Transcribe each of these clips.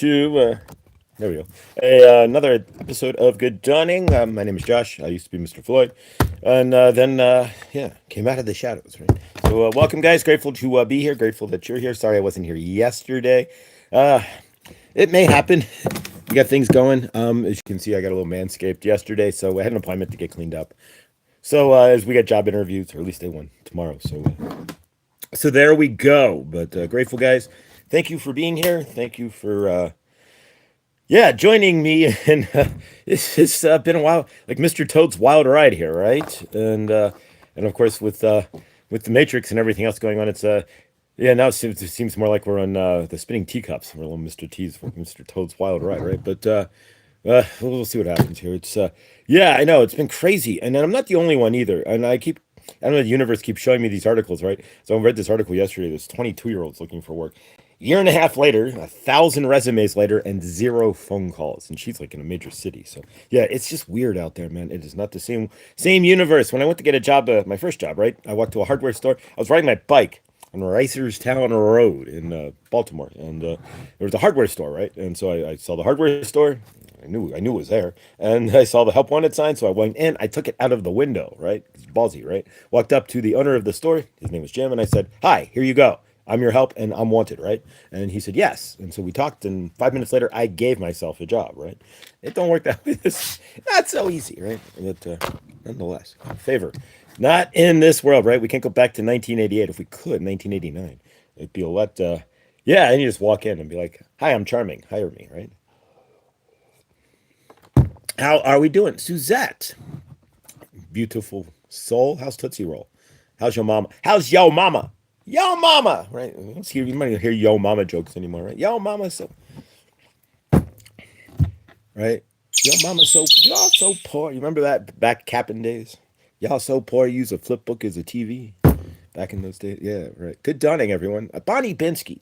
to there we go. Another episode of Good Dawning. My name is Josh. I used to be Mr. Floyd, and then yeah, came out of the shadows. Right. So welcome, guys. Grateful to be here. Grateful that you're here. Sorry I wasn't here yesterday. Uh, it may happen. We got things going. As you can see, I got a little manscaped yesterday, so I had an appointment to get cleaned up. So as we got job interviews, or at least day one tomorrow. So there we go. But grateful, guys. Thank you for being here. Thank you for yeah, joining me. And it's been a while, like Mr. Toad's wild ride here, right? And of course with the Matrix and everything else going on, it's yeah, now it seems more like we're on the spinning teacups. We're on Mr. Toad's wild ride, right? But we'll see what happens here. It's yeah, I know it's been crazy, and I'm not the only one either. And I don't know, the universe keeps showing me these articles, right? So I read this article yesterday. There's 22-year-olds looking for work. Year and a half later, 1,000 resumes later, and zero phone calls. And she's like in a major city. So yeah, it's just weird out there, man. It is not the same universe. When I went to get a job, my first job, right? I walked to a hardware store. I was riding my bike on Ricerstown Road in Baltimore, and there was a hardware store, right? And so I saw the hardware store. I knew it was there, and I saw the help wanted sign. So I went in. I took it out of the window, right? It's ballsy, right? Walked up to the owner of the store. His name was Jim, and I said, "Hi, here you go. I'm your help, and I'm wanted, right?" And he said, "Yes." And so we talked, and 5 minutes later, I gave myself a job, right? It don't work that way. It's not so easy, right? But nonetheless, favor. Not in this world, right? We can't go back to 1988. If we could, 1989, it'd be a lot. Yeah, and you just walk in and be like, "Hi, I'm charming. Hire me," right? How are we doing, Suzette? Beautiful soul. How's Tootsie Roll? How's your mama? How's yo mama? Yo mama, right? You might not hear yo mama jokes anymore, right? Yo mama, so right. Yo mama, so y'all so poor. You remember that back capping days? Y'all so poor. You use a flip book as a TV back in those days. Yeah, right. Good dawning, everyone. Bonnie Binsky,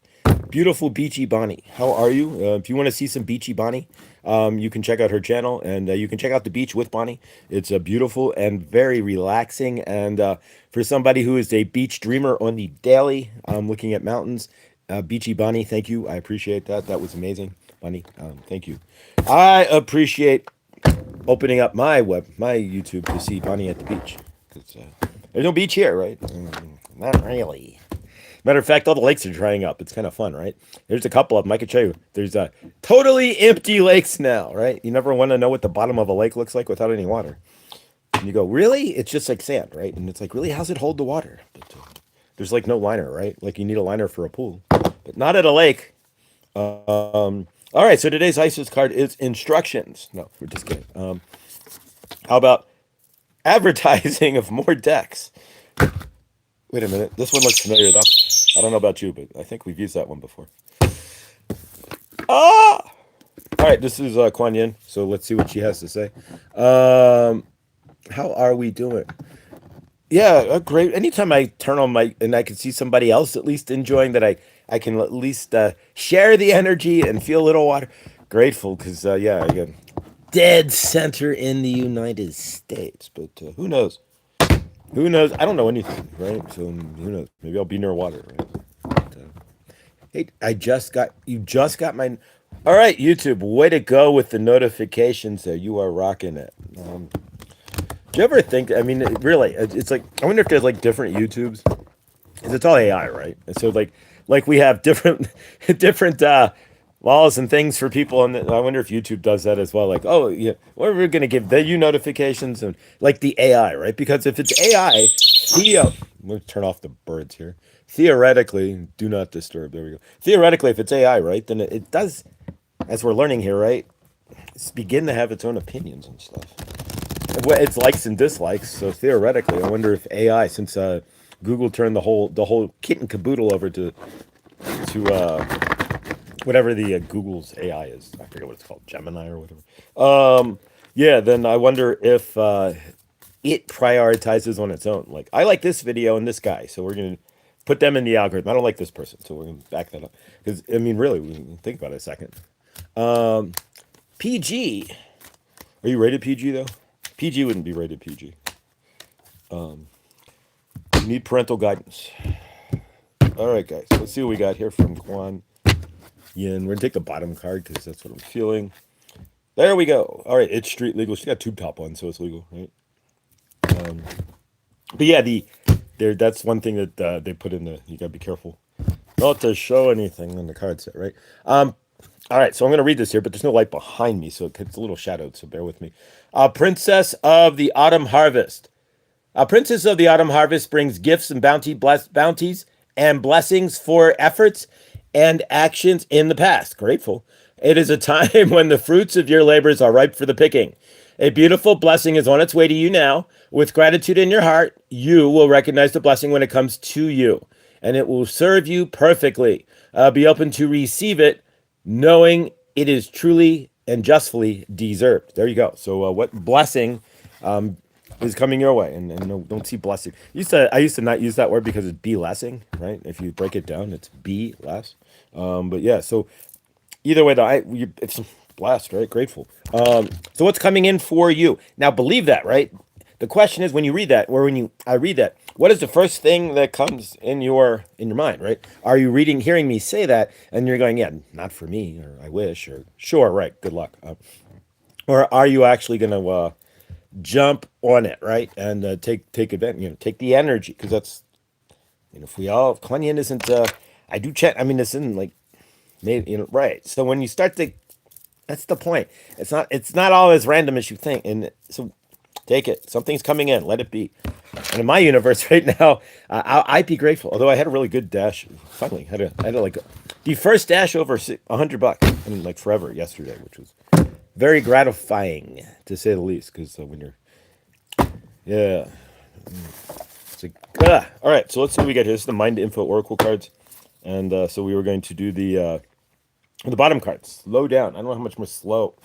beautiful beachy Bonnie. How are you? If you want to see some beachy Bonnie, you can check out her channel, and you can check out the beach with Bonnie. It's beautiful and very relaxing. And for somebody who is a beach dreamer on the daily, looking at mountains, beachy Bonnie, thank you. I appreciate that. That was amazing, Bonnie. Thank you. I appreciate opening up my YouTube to see Bonnie at the beach. 'Cause, there's no beach here, right? Not really. Matter of fact, all the lakes are drying up. It's kind of fun, right? There's a couple of them. I could show you. There's totally empty lakes now, right? You never want to know what the bottom of a lake looks like without any water. And you go, really? It's just like sand, right? And it's like, really, how's it hold the water? But there's like no liner, right? Like you need a liner for a pool, but not at a lake. All right, so today's ISIS card is instructions. No, we're just kidding. How about advertising of more decks? Wait a minute. This one looks familiar, though. I don't know about you, but I think we've used that one before. Ah! All right, this is Kuan Yin, so let's see what she has to say. How are we doing? Yeah, great. Anytime I turn on my, and I can see somebody else at least enjoying that, I can at least share the energy and feel a little water. Grateful, because, yeah, I got dead center in the United States, but who knows? Who knows? I don't know anything, right? So who knows? Maybe I'll be near water, right? But, hey, you just got my. All right, YouTube, way to go with the notifications there. You are rocking it. Do you ever think? I mean, really, it's like I wonder if there's like different YouTubes. 'Cause it's all AI, right? And so like we have different different laws and things for people, and I wonder if YouTube does that as well. Like, oh yeah, we're going to give you notifications and like the AI, right? Because if it's AI, let me turn off the birds here. Theoretically, do not disturb. There we go. Theoretically, if it's AI, right, then it does, as we're learning here, right, it's begin to have its own opinions and stuff. It's likes and dislikes. So theoretically, I wonder if AI, since Google turned the whole kit and caboodle over to whatever the Google's AI is. I forget what it's called, Gemini or whatever. Yeah, then I wonder if it prioritizes on its own. Like, I like this video and this guy, so we're gonna put them in the algorithm. I don't like this person, so we're gonna back that up. Because I mean, really, we can think about it a second. PG. Are you rated PG though? PG wouldn't be rated PG. You need parental guidance. All right, guys. Let's see what we got here from Kuan Yin. We're gonna take the bottom card because that's what I'm feeling. There we go. All right, it's street legal. She got tube top on, so it's legal, right? But yeah, that's one thing that they put in the. You gotta be careful not to show anything on the card set, right? All right, so I'm gonna read this here, but there's no light behind me, so it's a little shadowed. So bear with me. Princess of the Autumn Harvest. A princess of the autumn harvest brings gifts and bounties and blessings for efforts and actions in the past. Grateful. It is a time when the fruits of your labors are ripe for the picking. A beautiful blessing is on its way to you now. With gratitude in your heart, you will recognize the blessing when it comes to you, and it will serve you perfectly. Be open to receive it, knowing it is truly and justly deserved. There you go. So, what blessing is coming your way, and no, don't see blessing. I used to not use that word because it's be blessing, right? If you break it down, it's be less. But yeah, so either way, though, it's blessed, right? Grateful. So what's coming in for you now? Believe that, right? The question is when you read that, or I read that, what is the first thing that comes in your mind, right? Are you hearing me say that, and you're going, yeah, not for me, or I wish, or sure, right? Good luck. Or are you actually going to jump on it, right? And take advantage, take the energy, because that's, if we all, if Kuan Yin isn't, I do check, I mean, this isn't like, maybe, right. So when you start to, that's the point. It's not all as random as you think. And so take it. Something's coming in, let it be. And in my universe right now, I'd be grateful. Although I had a really good dash. Finally, I had like the first dash over $100. I mean, like forever yesterday, which was very gratifying to say the least. Because when you're, yeah, it's like, all right. So let's see what we got here. This is the Mind Info Oracle cards, and so we were going to do the bottom cards. Slow down. I don't know how much more slow.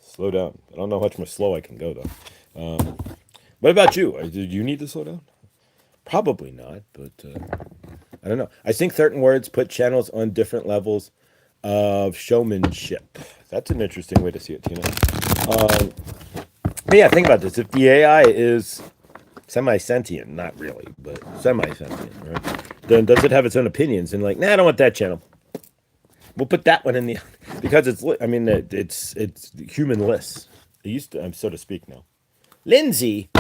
Slow down. I don't know how much more slow I can go though. What about you? Did you need to slow down? Probably not, but I don't know. I think certain words put channels on different levels of showmanship. That's an interesting way to see it, Tina. But yeah, think about this. If the AI is semi-sentient, not really, but semi-sentient, right? Then does it have its own opinions? And like, nah, I don't want that channel. We'll put that one in the because I mean, it's humanless. It used to, so to speak now. Lindsay,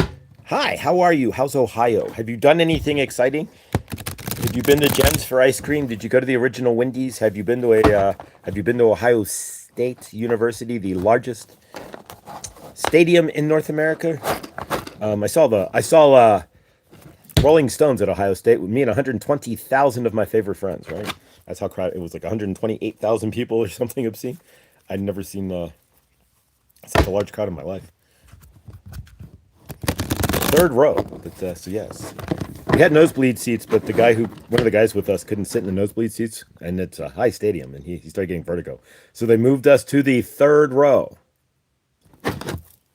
hi. How are you? How's Ohio? Have you done anything exciting? Have you been to Jen's for ice cream? Did you go to the original Wendy's? Have you been to Ohio State University, the largest stadium in North America? I saw Rolling Stones at Ohio State with me and 120,000 of my favorite friends. Right, that's how crowded it was. Like 128,000 people or something obscene. I'd never seen such a large crowd in my life. Third row, but so yes, we had nosebleed seats, but one of the guys with us couldn't sit in the nosebleed seats, and it's a high stadium, and he started getting vertigo. So they moved us to the third row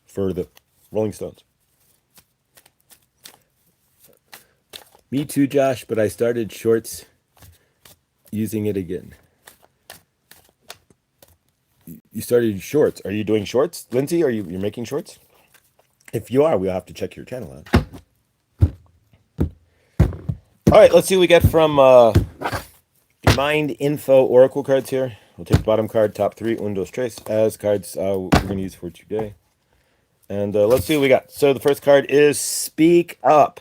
for the Rolling Stones. Me too, Josh, but I started shorts using it again. You started shorts. Are you doing shorts, Lindsay? You're making shorts? If you are, we'll have to check your channel out. All right, let's see what we get from the Mind Info Oracle cards here. We'll take the bottom card, top three, Undos Tres, as cards we're going to use for today. And let's see what we got. So the first card is Speak Up.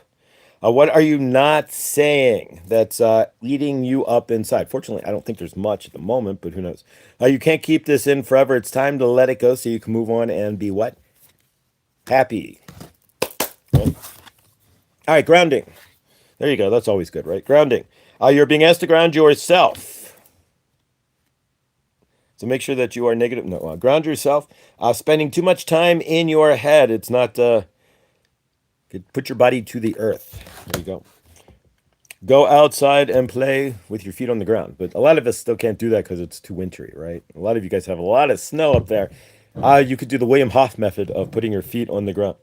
What are you not saying that's eating you up inside? Fortunately, I don't think there's much at the moment, but who knows? You can't keep this in forever. It's time to let it go so you can move on and be what? Happy. Right? All right, grounding. There you go. That's always good, right? Grounding. You're being asked to ground yourself. So make sure that you are negative. No, ground yourself. Spending too much time in your head. It's not... put your body to the earth. There you go. Go outside and play with your feet on the ground. But a lot of us still can't do that because it's too wintry, right? A lot of you guys have a lot of snow up there. You could do the William Hoff method of putting your feet on the ground.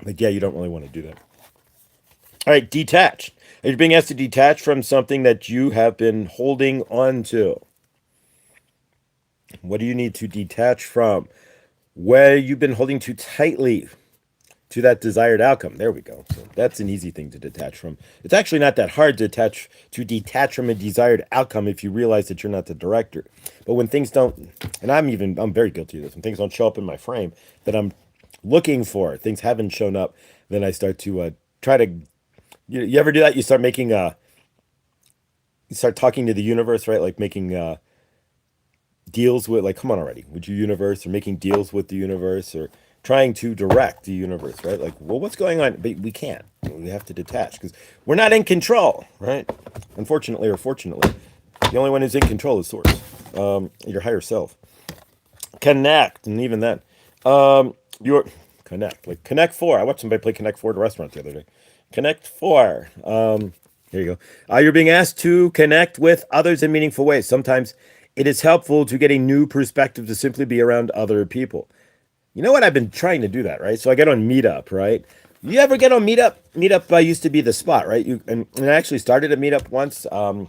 But yeah, you don't really want to do that. All right, detach. You're being asked to detach from something that you have been holding on to. What do you need to detach from? Where you've been holding too tightly to that desired outcome. There we go. So that's an easy thing to detach from. It's actually not that hard to detach from a desired outcome if you realize that you're not the director. But when things don't, and I'm very guilty of this, when things don't show up in my frame that I'm looking for, things haven't shown up, then I start to try to, you ever do that? You start making, you start talking to the universe, right? Like making deals with, like, come on already, would you universe, or making deals with the universe, or trying to direct the universe, right? Like, well, what's going on? But we can't. We have to detach because we're not in control, right? Unfortunately or fortunately, the only one who's in control is Source, your higher self. Connect, and even then, your connect, like Connect Four. I watched somebody play Connect Four at a restaurant the other day. Connect Four. Here you go. You're being asked to connect with others in meaningful ways. Sometimes it is helpful to get a new perspective to simply be around other people. You know what? I've been trying to do that, right? So I get on Meetup, right? You ever get on Meetup? Meetup used to be the spot, right? And I actually started a Meetup once, and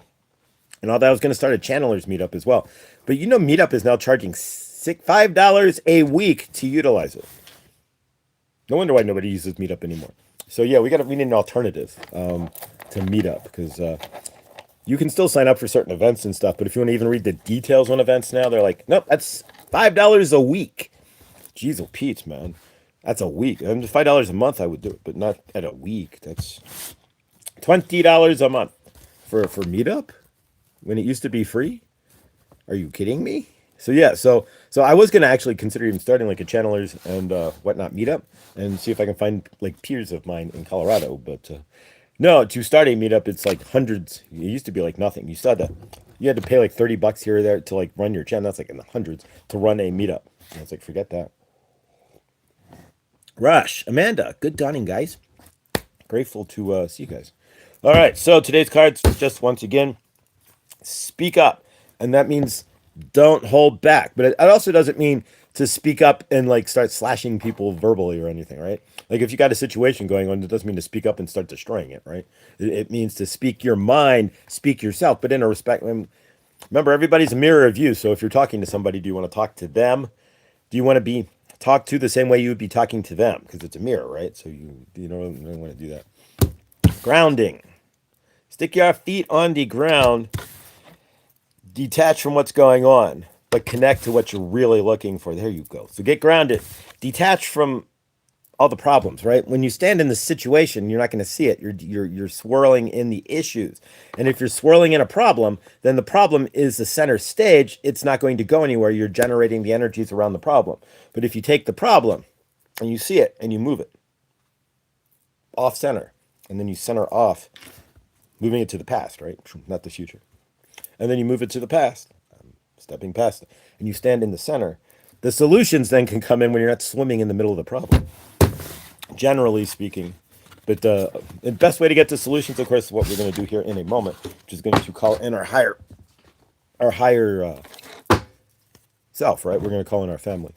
although I was going to start a Channelers Meetup as well. But you know, Meetup is now charging $5 a week to utilize it. No wonder why nobody uses Meetup anymore. So yeah, we need an alternative to Meetup, because you can still sign up for certain events and stuff, but if you want to even read the details on events now, they're like, nope, that's $5 a week. Jeez, oh Pete, man, that's a week. And $5 a month, I would do it, but not at a week. That's $20 a month for Meetup when it used to be free. Are you kidding me? So yeah, so I was gonna actually consider even starting like a Channelers and whatnot Meetup and see if I can find like peers of mine in Colorado, but no, to start a Meetup, it's like hundreds. It used to be like nothing. You had to pay like $30 here or there to like run your channel. That's like in the hundreds to run a Meetup. And it's like, forget that. Rush, Amanda, good dawning, guys. Grateful to see you guys. All right, so today's cards, just once again, speak up. And that means don't hold back. But it also doesn't mean to speak up and like start slashing people verbally or anything, right? Like if you got a situation going on, it doesn't mean to speak up and start destroying it, right? It means to speak your mind, speak yourself, but in a respect. Remember, everybody's a mirror of you. So if you're talking to somebody, do you want to talk to them? Do you want to be talked to the same way you would be talking to them? Because it's a mirror, right? So you don't want to do that. Grounding. Stick your feet on the ground. Detach from what's going on, but connect to what you're really looking for. There you go. So get grounded. Detach from all the problems, right? When you stand in the situation, you're not going to see it. You're swirling in the issues. And if you're swirling in a problem, then the problem is the center stage. It's not going to go anywhere. You're generating the energies around the problem. But if you take the problem and you see it and you move it off center, and then you center off, moving it to the past, right? Not the future. And then you move it to the past, stepping past it, and you stand in the center. The solutions then can come in when you're not swimming in the middle of the problem, generally speaking. But the best way to get to solutions, of course, is what we're going to do here in a moment, which is going to call in our higher self, right? We're going to call in our family.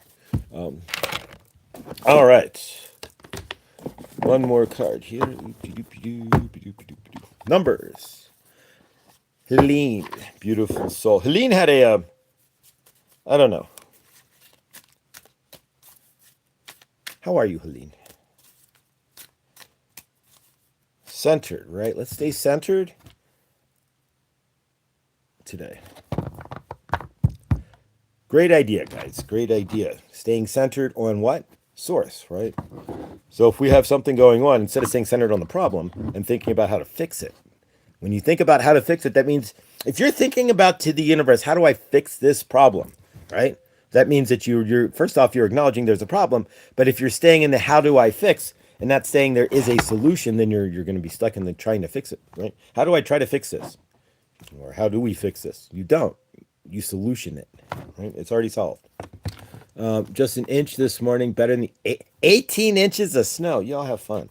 All right. One more card here. Numbers. Helene, beautiful soul. Helene had I don't know. How are you, Helene? Centered, right? Let's stay centered today. Great idea, guys. Great idea. Staying centered on what? Source, right? So if we have something going on, instead of staying centered on the problem and thinking about how to fix it, when you think about how to fix it, that means if you're thinking about to the universe, how do I fix this problem, right? That means that you're first off, you're acknowledging there's a problem. But if you're staying in the how do I fix and not saying there is a solution, then you're going to be stuck in the trying to fix it, right? How do I try to fix this? Or how do we fix this? You don't. You solution it, right? It's already solved. Just an inch this morning, better than the 18 inches of snow. Y'all have fun.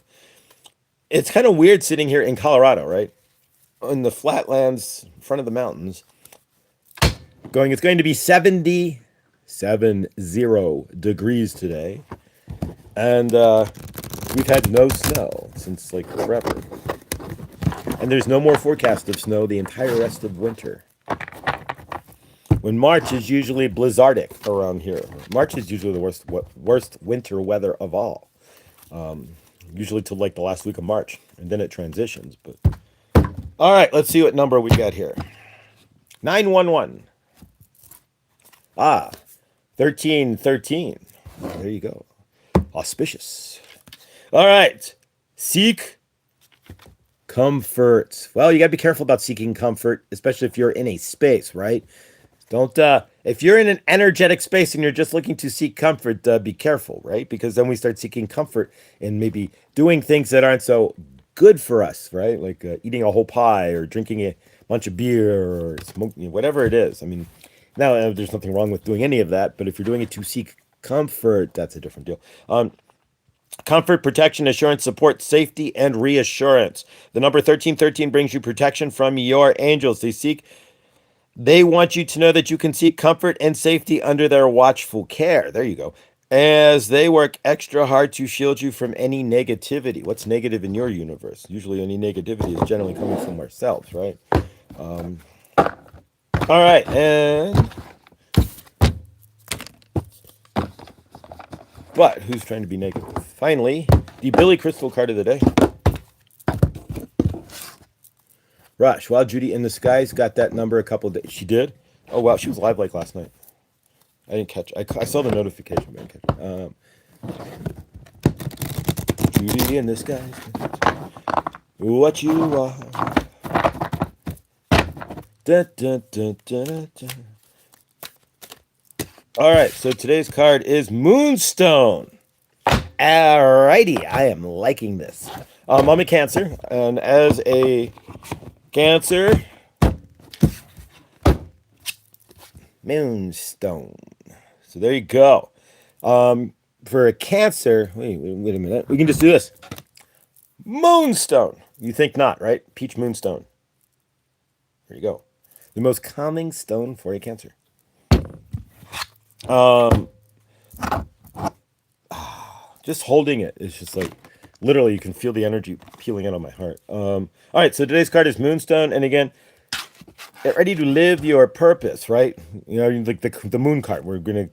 It's kind of weird sitting here in Colorado, right? In the flatlands in front of the mountains, it's going to be 70 degrees today, and we've had no snow since like forever, and there's no more forecast of snow the entire rest of winter. When March is usually blizzardic around here. March is usually the worst winter weather of all. Usually till like the last week of March, and then it transitions. But all right, let's see what number we got here. 911. Ah, 1313. There you go. Auspicious. All right. Seek comfort. Well, you got to be careful about seeking comfort, especially if you're in a space, right? Don't, if you're in an energetic space and you're just looking to seek comfort, be careful, right? Because then we start seeking comfort in maybe doing things that aren't so good for us, right? Like eating a whole pie or drinking a bunch of beer or smoking, whatever it is. I mean, now there's nothing wrong with doing any of that, but if you're doing it to seek comfort, that's a different deal. Comfort, protection, assurance, support, safety, and reassurance. The number 1313 brings you protection from your angels. They want you to know that you can seek comfort and safety under their watchful care. There you go. As they work extra hard to shield you from any negativity. What's negative in your universe? Usually, any negativity is generally coming from ourselves, right? All right, and but who's trying to be negative? Finally, the Billy Crystal card of the day. Rush. Well, Judy in the Skies got that number a couple days. She did? Oh, wow. She was live like last night. I didn't catch it. I saw the notification, but I didn't catch it. Judy in the Skies. What you are. Dun, dun, dun, dun, dun. All right. So today's card is Moonstone. Alrighty. I am liking this. I'm a Cancer. And as a Cancer, Moonstone. So there you go. For a Cancer, wait a minute. We can just do this. Moonstone. You think not, right? Peach Moonstone. There you go. The most calming stone for a Cancer. Just holding it is just like literally you can feel the energy peeling out on my heart. All right, so today's card is Moonstone, and again, get ready to live your purpose, right? You know, like the moon card. We're gonna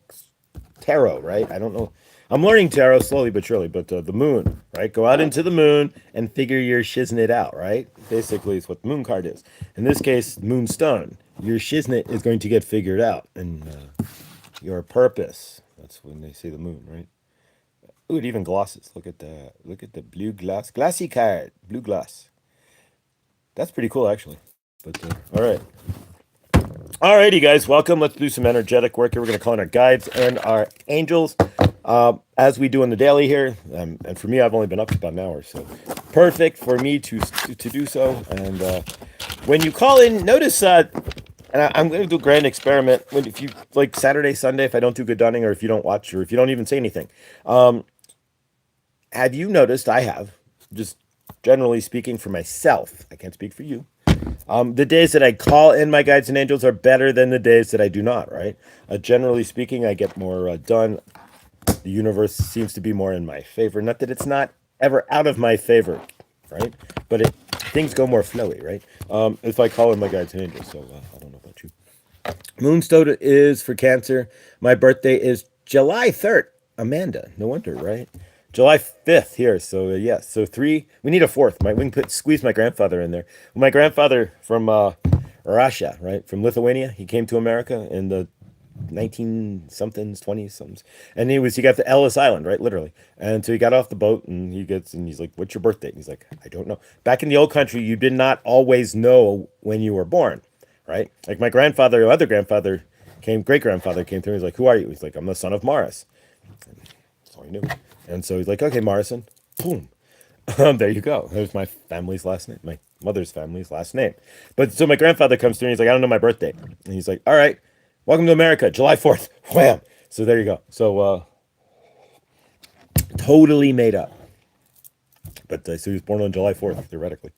tarot, right? I don't know. I'm learning tarot slowly but surely, but the moon, right? Go out into the moon and figure your shiznit out, right? Basically, is what the moon card is. In this case, Moonstone. Your shiznit is going to get figured out, and your purpose. That's when they say the moon, right? Ooh, it even glosses. Look at that. Look at the blue gloss. Glassy card. Blue gloss. That's pretty cool, actually. But, all right. Alrighty, guys. Welcome. Let's do some energetic work here. We're going to call in our guides and our angels, as we do in the daily here. And for me, I've only been up about an hour, so perfect for me to do so. And when you call in, notice and I'm going to do a grand experiment. If you like Saturday, Sunday, if I don't do good dunning, or if you don't watch, or if you don't even say anything, have you noticed? I have, just generally speaking for myself. I can't speak for you. The days that I call in my guides and angels are better than the days that I do not. Right? Generally speaking, I get more done. The universe seems to be more in my favor. Not that it's not ever out of my favor, right? But things go more flowy, right? If I call in my guides and angels. So I don't know about you. Moonstone is for Cancer. My birthday is July 3rd. Amanda, no wonder, right? July 5th here. So yes, so 3. We need a 4th. We can squeeze my grandfather in there. My grandfather from Russia, right? From Lithuania. He came to America in the 19 somethings, 20 somethings, and he got to Ellis Island, right? Literally. And so he got off the boat and he's like, "What's your birthday?" And he's like, "I don't know." Back in the old country, you did not always know when you were born, right? Like my grandfather, great grandfather came through. He's like, "Who are you?" He's like, "I'm the son of Morris." And that's all he knew. And so he's like, "Okay, Morrison." Boom. There you go. There's my family's last name, my mother's family's last name. But so my grandfather comes through and he's like, "I don't know my birthday." And he's like, "All right. Welcome to America, July 4th. Wham! So there you go. So totally made up. But so he was born on July 4th, theoretically.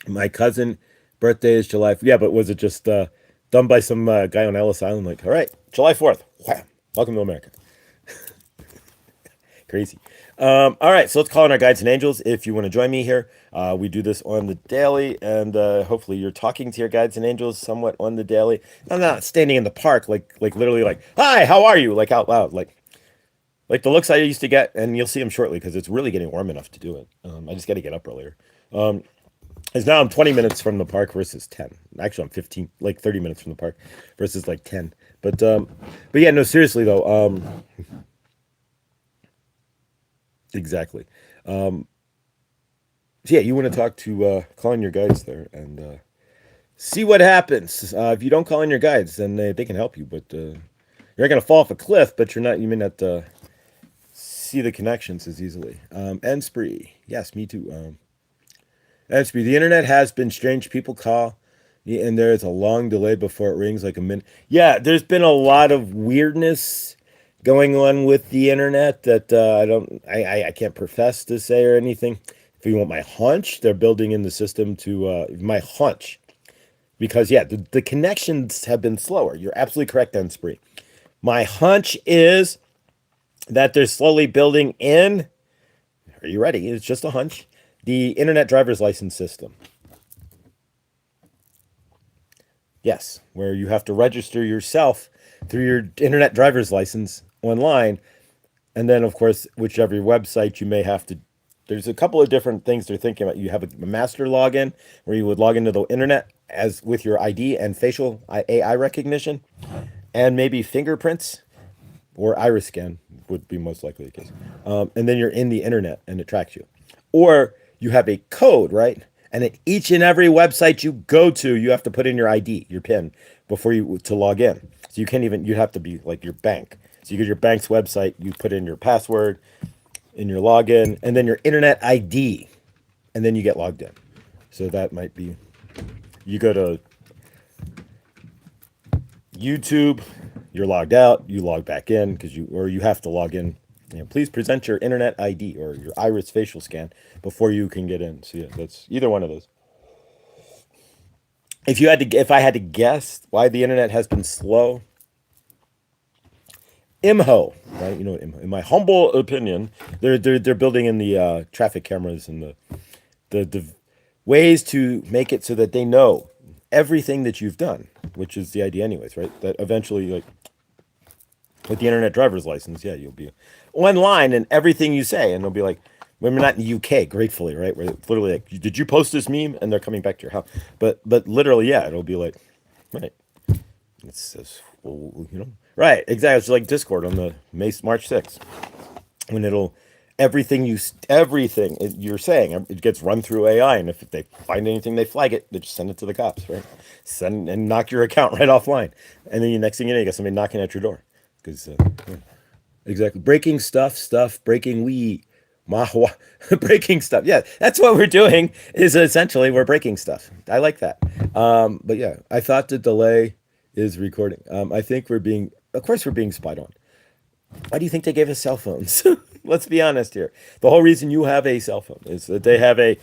My cousin birthday is July. Yeah, but was it just done by some guy on Ellis Island? Like, all right, July 4th. Wham! Welcome to America. Crazy. All right, so let's call in our guides and angels. If you want to join me here, we do this on the daily, and hopefully you're talking to your guides and angels somewhat on the daily. I'm not standing in the park like literally like, "Hi, how are you?" like out loud, like like the looks I used to get, and you'll see them shortly because it's really getting warm enough to do it. I just got to get up earlier. Is now I'm 20 minutes from the park versus 10. Actually, I'm 15, like 30 minutes from the park versus like 10. But yeah, no, seriously though. Exactly. So yeah, you want to talk to call in your guides there and see what happens. If you don't call in your guides, then they can help you, but you're not gonna fall off a cliff. But you're not. You may not see the connections as easily. End spree. Yes, me too. End spree. The internet has been strange. People call, and there's a long delay before it rings, like a minute. Yeah, there's been a lot of weirdness going on with the internet that I can't profess to say or anything. If you want my hunch, they're building in the system to my hunch. Because, yeah, the connections have been slower. You're absolutely correct, End spree. My hunch is that they're slowly building in, are you ready? It's just a hunch, the internet driver's license system. Yes, where you have to register yourself through your internet driver's license online. And then, of course, whichever website you may have to. There's a couple of different things they're thinking about. You have a master login where you would log into the internet as with your ID and facial AI recognition, and maybe fingerprints or iris scan would be most likely the case. And then you're in the internet and it tracks you. Or you have a code, right? And at each and every website you go to, you have to put in your ID, your PIN, before you to log in. So you can't even, you have to be like your bank. So you go to your bank's website, you put in your password, in your login, and then your internet ID, and then you get logged in. So that might be, you go to YouTube, you're logged out, you log back in because you have to log in. Please present your internet ID or your iris facial scan before you can get in. So yeah, that's either one of those. If I had to guess why the internet has been slow, IMHO, right? You know, in my humble opinion, they're building in the traffic cameras and the ways to make it so that they know everything that you've done, which is the idea, anyways, right? That eventually, like with the internet driver's license, yeah, you'll be online and everything you say, and they'll be like, when we're not in the UK, gratefully, right? Where it's literally like, did you post this meme? And they're coming back to your house. But literally, yeah, it'll be like, right. It's well, you know, right, exactly. It's like Discord on the March 6th, when it'll everything you're saying, it gets run through AI, and if they find anything, they flag it. They just send it to the cops, right? Send and knock your account right offline, and then the next thing you know, you got somebody knocking at your door because yeah. Exactly, breaking stuff, breaking weed. Breaking stuff. Yeah, that's what we're doing. Is essentially we're breaking stuff. I like that. But yeah, I thought the delay is recording. I think of course, we're being spied on. Why do you think they gave us cell phones? Let's be honest here. The whole reason you have a cell phone is that they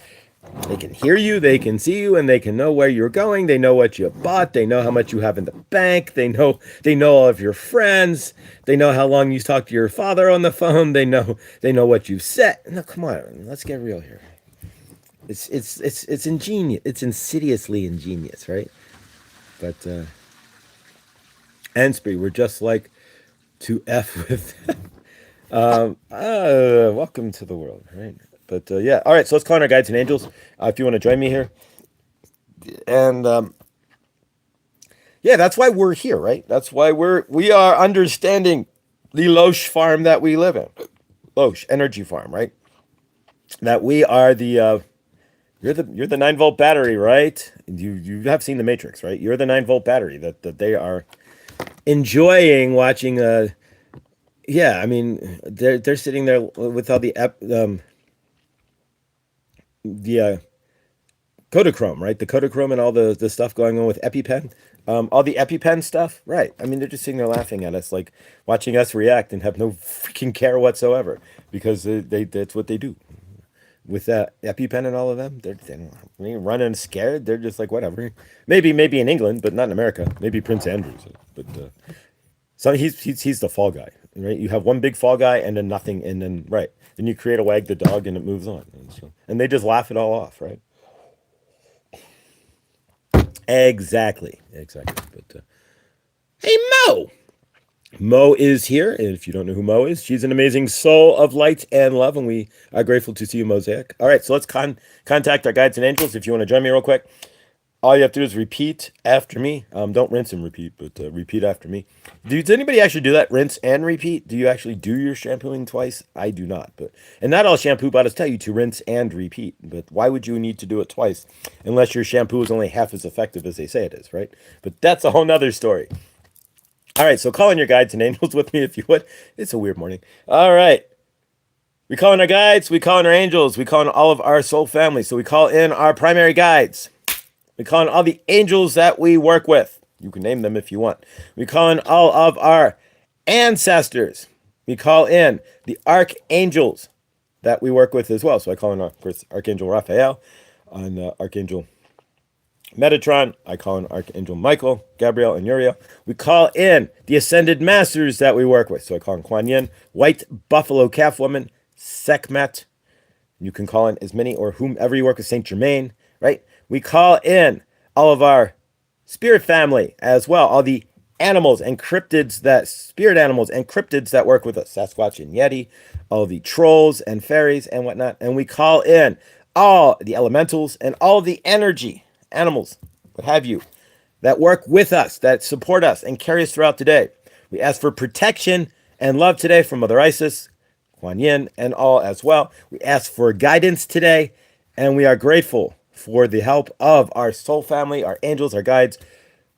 can hear you, they can see you, and they can know where you're going. They know what you bought. They know how much you have in the bank. They know all of your friends. They know how long you talked to your father on the phone. They know what you said. No, come on, let's get real here. It's ingenious. It's insidiously ingenious, right? But Ansbury, we're just like to F with. Welcome to the world, right? But yeah, all right. So let's call on our guides and angels. If you want to join me here, and yeah, that's why we're here, right? That's why we are understanding the Losh farm that we live in, Losh energy farm, right? That we are the you're the 9 volt battery, right? You have seen the Matrix, right? You're the 9 volt battery that they are enjoying watching. Yeah, I mean they're sitting there with all the Kodachrome, right? The Kodachrome and all the stuff going on with EpiPen, all the EpiPen stuff, right? I mean, they're just sitting there laughing at us, like watching us react and have no freaking care whatsoever because that's what they do with EpiPen and all of them. They're running scared. They're just like whatever. Maybe in England, but not in America. Maybe Prince Andrew's, but so he's the fall guy, right? You have one big fall guy and then nothing, and then right. Then you create a wag the dog and it moves on, and they just laugh it all off, right? Exactly. But hey Mo, Mo is here, and if you don't know who Mo is, she's an amazing soul of light and love, and we are grateful to see you, Mosaic. All right, so let's contact our guides and angels. If you want to join me real quick, all you have to do is repeat after me. Don't rinse and repeat, but repeat after me. Does anybody actually do that? Rinse and repeat? Do you actually do your shampooing twice? I do not. And not all shampoo bottles tell you to rinse and repeat. But why would you need to do it twice unless your shampoo is only half as effective as they say it is, right? But that's a whole nother story. All right, so call in your guides and angels with me if you would. It's a weird morning. All right. We call in our guides, we call in our angels, we call in all of our soul family. So we call in our primary guides. We call in all the angels that we work with. You can name them if you want. We call in all of our ancestors. We call in the archangels that we work with as well. So I call in, of course, Archangel Raphael, on Archangel Metatron. I call in Archangel Michael, Gabriel, and Uriel. We call in the ascended masters that we work with. So I call in Kuan Yin, White Buffalo Calf Woman, Sekhmet. You can call in as many or whomever you work with, Saint Germain, right? We call in all of our spirit family as well, all the animals and cryptids spirit animals and cryptids that work with us, Sasquatch and Yeti, all the trolls and fairies and whatnot. And we call in all the elementals and all the energy animals, what have you, that work with us, that support us and carry us throughout the day. We ask for protection and love today from Mother Isis, Kuan Yin, and all as well. We ask for guidance today, and we are grateful for the help of our soul family, our angels, our guides,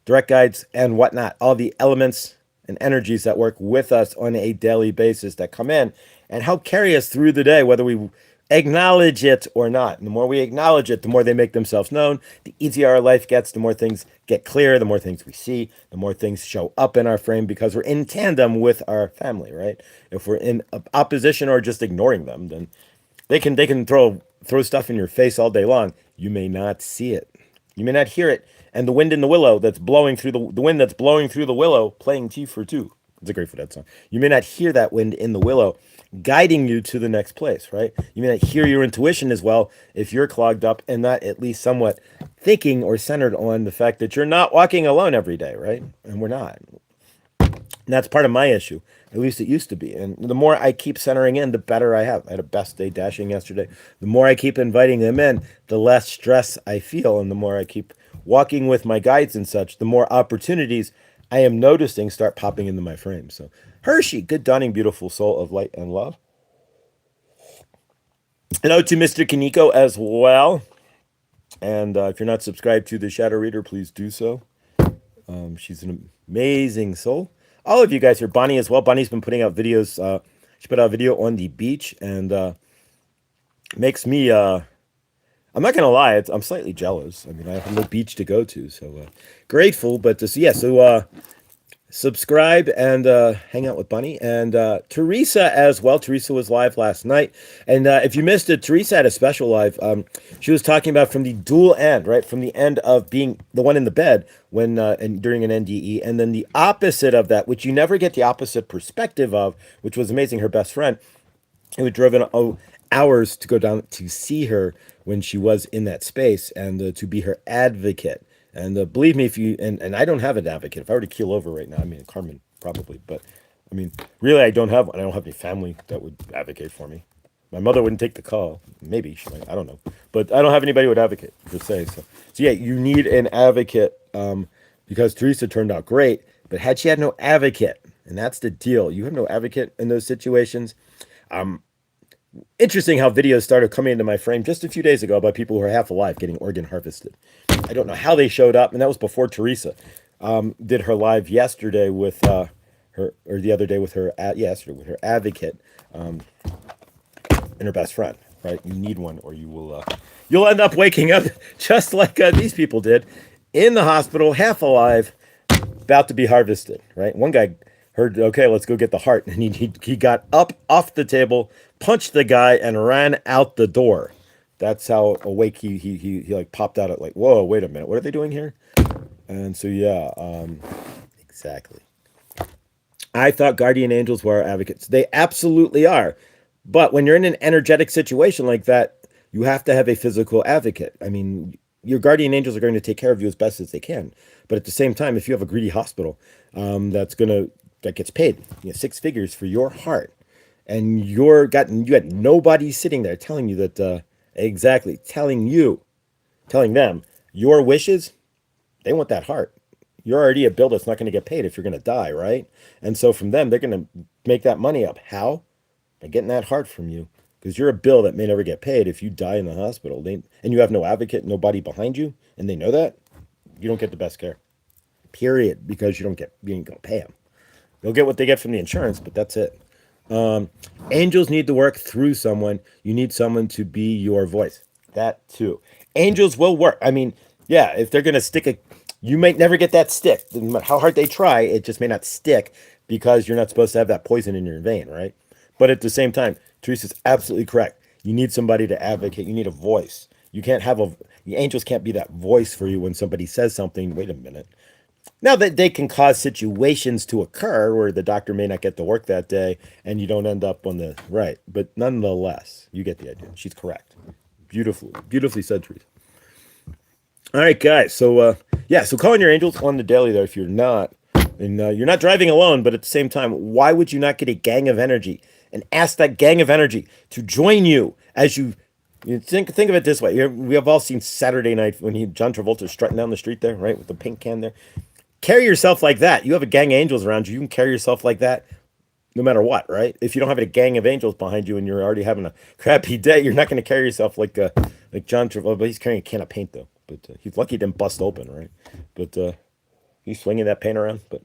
direct guides, and whatnot, all the elements and energies that work with us on a daily basis that come in and help carry us through the day, whether we acknowledge it or not. And the more we acknowledge it, the more they make themselves known, the easier our life gets, the more things get clear, the more things we see, the more things show up in our frame because we're in tandem with our family, right? If we're in opposition or just ignoring them, then they can throw stuff in your face all day long. You may not see it. You may not hear it. And the wind in the willow that's blowing through the wind that's blowing through the willow, playing T for two. It's a Grateful Dead song. You may not hear that wind in the willow guiding you to the next place, right? You may not hear your intuition as well if you're clogged up and not at least somewhat thinking or centered on the fact that you're not walking alone every day, right? And we're not. And that's part of my issue. At least it used to be. And the more I keep centering in, the better I have. I had a best day dashing yesterday. The more I keep inviting them in, the less stress I feel. And the more I keep walking with my guides and such, the more opportunities I am noticing start popping into my frame. So, Hershey, good dawning, beautiful soul of light and love. Hello to Mr. Kaneko as well. And if you're not subscribed to the Shadow Reader, please do so. She's an amazing soul. All of you guys here, Bonnie as well. Bonnie's been putting out videos. She put out a video on the beach and makes me, I'm not going to lie, I'm slightly jealous. I mean, I have no beach to go to, so grateful. But so subscribe and hang out with Bunny and Teresa as well. Teresa was live last night, and if you missed it, Teresa had a special live. She was talking about from the dual end, right, from the end of being the one in the bed when and during an NDE, and then the opposite of that, which you never get the opposite perspective of, which was amazing. Her best friend, who had driven hours to go down to see her when she was in that space and to be her advocate. And believe me, if you and I don't have an advocate. If I were to keel over right now, I mean Carmen probably, but I mean really, I don't have one. I don't have any family that would advocate for me. My mother wouldn't take the call. Maybe she might. I don't know, but I don't have anybody who would advocate per se. So yeah, you need an advocate because Teresa turned out great, but had she had no advocate, and that's the deal, you have no advocate in those situations. Interesting how videos started coming into my frame just a few days ago about people who are half alive getting organ harvested. I don't know how they showed up, and that was before Teresa did her live yesterday with her, or the other day with her, yesterday with her advocate and her best friend. Right? You need one, or you'll end up waking up just like these people did in the hospital, half alive, about to be harvested. Right? One guy heard, okay, let's go get the heart, and he got up off the table, punched the guy, and ran out the door. That's how awake he like popped out at like, whoa, wait a minute, what are they doing here? And so yeah, exactly. I thought guardian angels were our advocates. They absolutely are. But when you're in an energetic situation like that, you have to have a physical advocate. I mean, your guardian angels are going to take care of you as best as they can. But at the same time, if you have a greedy hospital that's going to that gets paid, 6 figures for your heart, and you had nobody sitting there telling you that exactly telling them your wishes, they want that heart. You're already a bill that's not going to get paid if you're going to die, right? And so from them, they're going to make that money up. How? By getting that heart from you. Because you're a bill that may never get paid if you die in the hospital. And you have no advocate, nobody behind you, and they know that, you don't get the best care. Period. Because you ain't going to pay them. They'll get what they get from the insurance, but that's it. Angels need to work through someone. You need someone to be your voice. That too. Angels will work. I mean, yeah, if they're going to you might never get that stick. No matter how hard they try, it just may not stick because you're not supposed to have that poison in your vein, right? But at the same time, Teresa's absolutely correct. You need somebody to advocate. You need a voice. You can't have the angels can't be that voice for you when somebody says something. Wait a minute. Now that they can cause situations to occur where the doctor may not get to work that day and you don't end up on the right. But nonetheless, you get the idea. She's correct. Beautifully said, Teresa. All right, guys. So, so calling your angels on the daily there if you're not. And you're not driving alone, but at the same time, why would you not get a gang of energy and ask that gang of energy to join you as you think of it this way. We have all seen Saturday Night when John Travolta strutting down the street there, right, with the pink can there. Carry yourself like that. You have a gang of angels around you. You can carry yourself like that no matter what, right? If you don't have a gang of angels behind you and you're already having a crappy day, you're not going to carry yourself like John Travolta. But he's carrying a can of paint, though. But he's lucky he didn't bust open, right? But he's swinging that paint around. But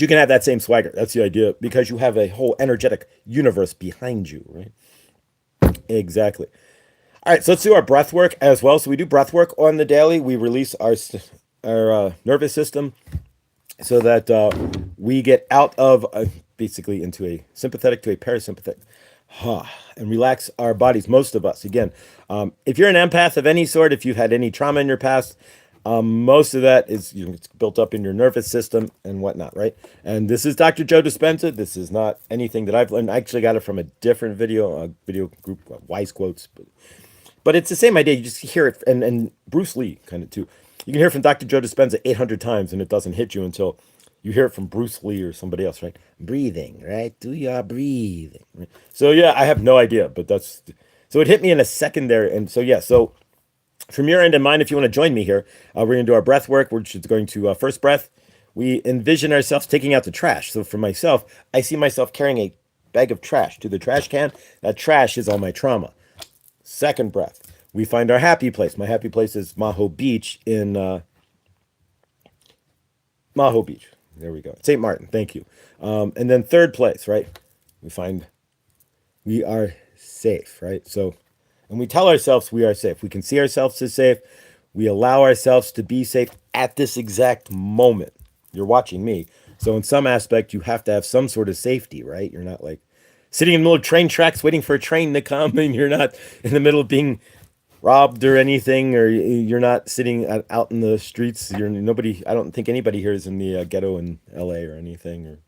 you can have that same swagger. That's the idea, because you have a whole energetic universe behind you, right? Exactly. All right, so let's do our breath work as well. So we do breath work on the daily. We release our nervous system so that we get out of basically into a sympathetic to a parasympathetic, and relax our bodies. Most of us, again, if you're an empath of any sort, if you've had any trauma in your past, most of that is it's built up in your nervous system and whatnot, right? And this is Dr. Joe Dispenza. This is not anything that I've learned. I actually got it from a different video group, Wise Quotes, but it's the same idea. You just hear it, and Bruce Lee kind of too. You can hear it from Dr. Joe Dispenza 800 times, and it doesn't hit you until you hear it from Bruce Lee or somebody else, right? Breathing, right? Do your breathing. Right? So yeah, I have no idea, but so it hit me in a second there, and so yeah, so. From your end and mine, if you want to join me here, we're going to do our breath work. We're just going to first breath. We envision ourselves taking out the trash. So for myself, I see myself carrying a bag of trash to the trash can. That trash is all my trauma. Second breath, we find our happy place. My happy place is Maho Beach in Maho Beach. There we go. St. Martin. Thank you. And then third place, right? We find we are safe, right? So. And we tell ourselves we are safe. We can see ourselves as safe. We allow ourselves to be safe at this exact moment. You're watching me. So in some aspect, you have to have some sort of safety, right? You're not like sitting in the middle of train tracks waiting for a train to come, and you're not in the middle of being robbed or anything, or you're not sitting out in the streets. Nobody. I don't think anybody here is in the ghetto in LA or anything, or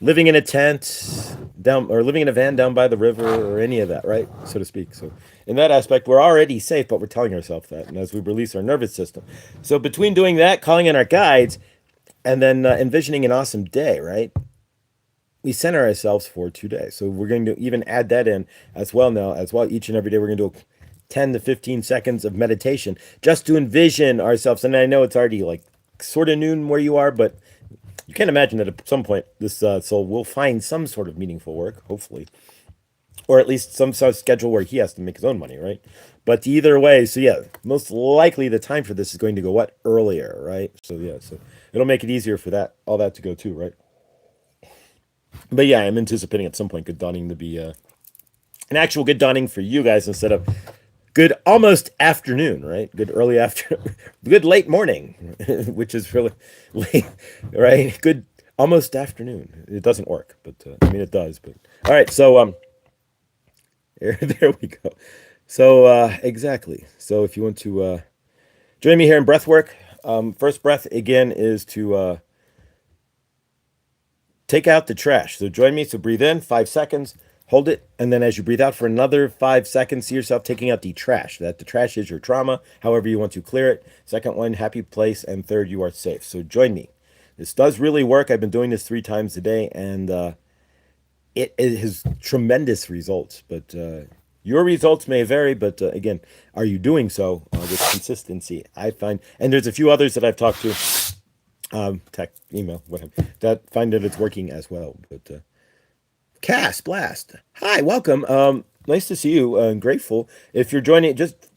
living in a tent living in a van down by the river or any of that, right? So to speak. So in that aspect, we're already safe, but we're telling ourselves that. And as we release our nervous system. So between doing that, calling in our guides, and then envisioning an awesome day, right? We center ourselves for 2 days. So we're going to even add that in as well now. As well, each and every day, we're going to do 10 to 15 seconds of meditation just to envision ourselves. And I know it's already like sort of noon where you are, but you can't imagine that at some point this soul will find some sort of meaningful work, hopefully, or at least some sort of schedule where he has to make his own money, right? But either way, so yeah, most likely the time for this is going to go earlier, right? So yeah, so it'll make it easier for all that to go too, right? But yeah, I'm anticipating at some point good dawning to be an actual good dawning for you guys instead of good almost afternoon, right? Good early afternoon, good late morning, which is really late, right? Good almost afternoon. It doesn't work, but I mean it does. But all right, so there we go. So exactly. So if you want to join me here in breath work, first breath again is to take out the trash. So join me. So breathe in 5 seconds. Hold it, and then as you breathe out for another 5 seconds, see yourself taking out the trash. That the trash is your trauma, however you want to clear it. Second one, happy place, and third, you are safe. So join me. This does really work. I've been doing this 3 times a day, and it has tremendous results. But your results may vary. But again, are you doing so with consistency? I find, and there's a few others that I've talked to, text, email, whatever, that find that it's working as well. But Cass Blast, hi, welcome. Nice to see you. Grateful if you're joining. Just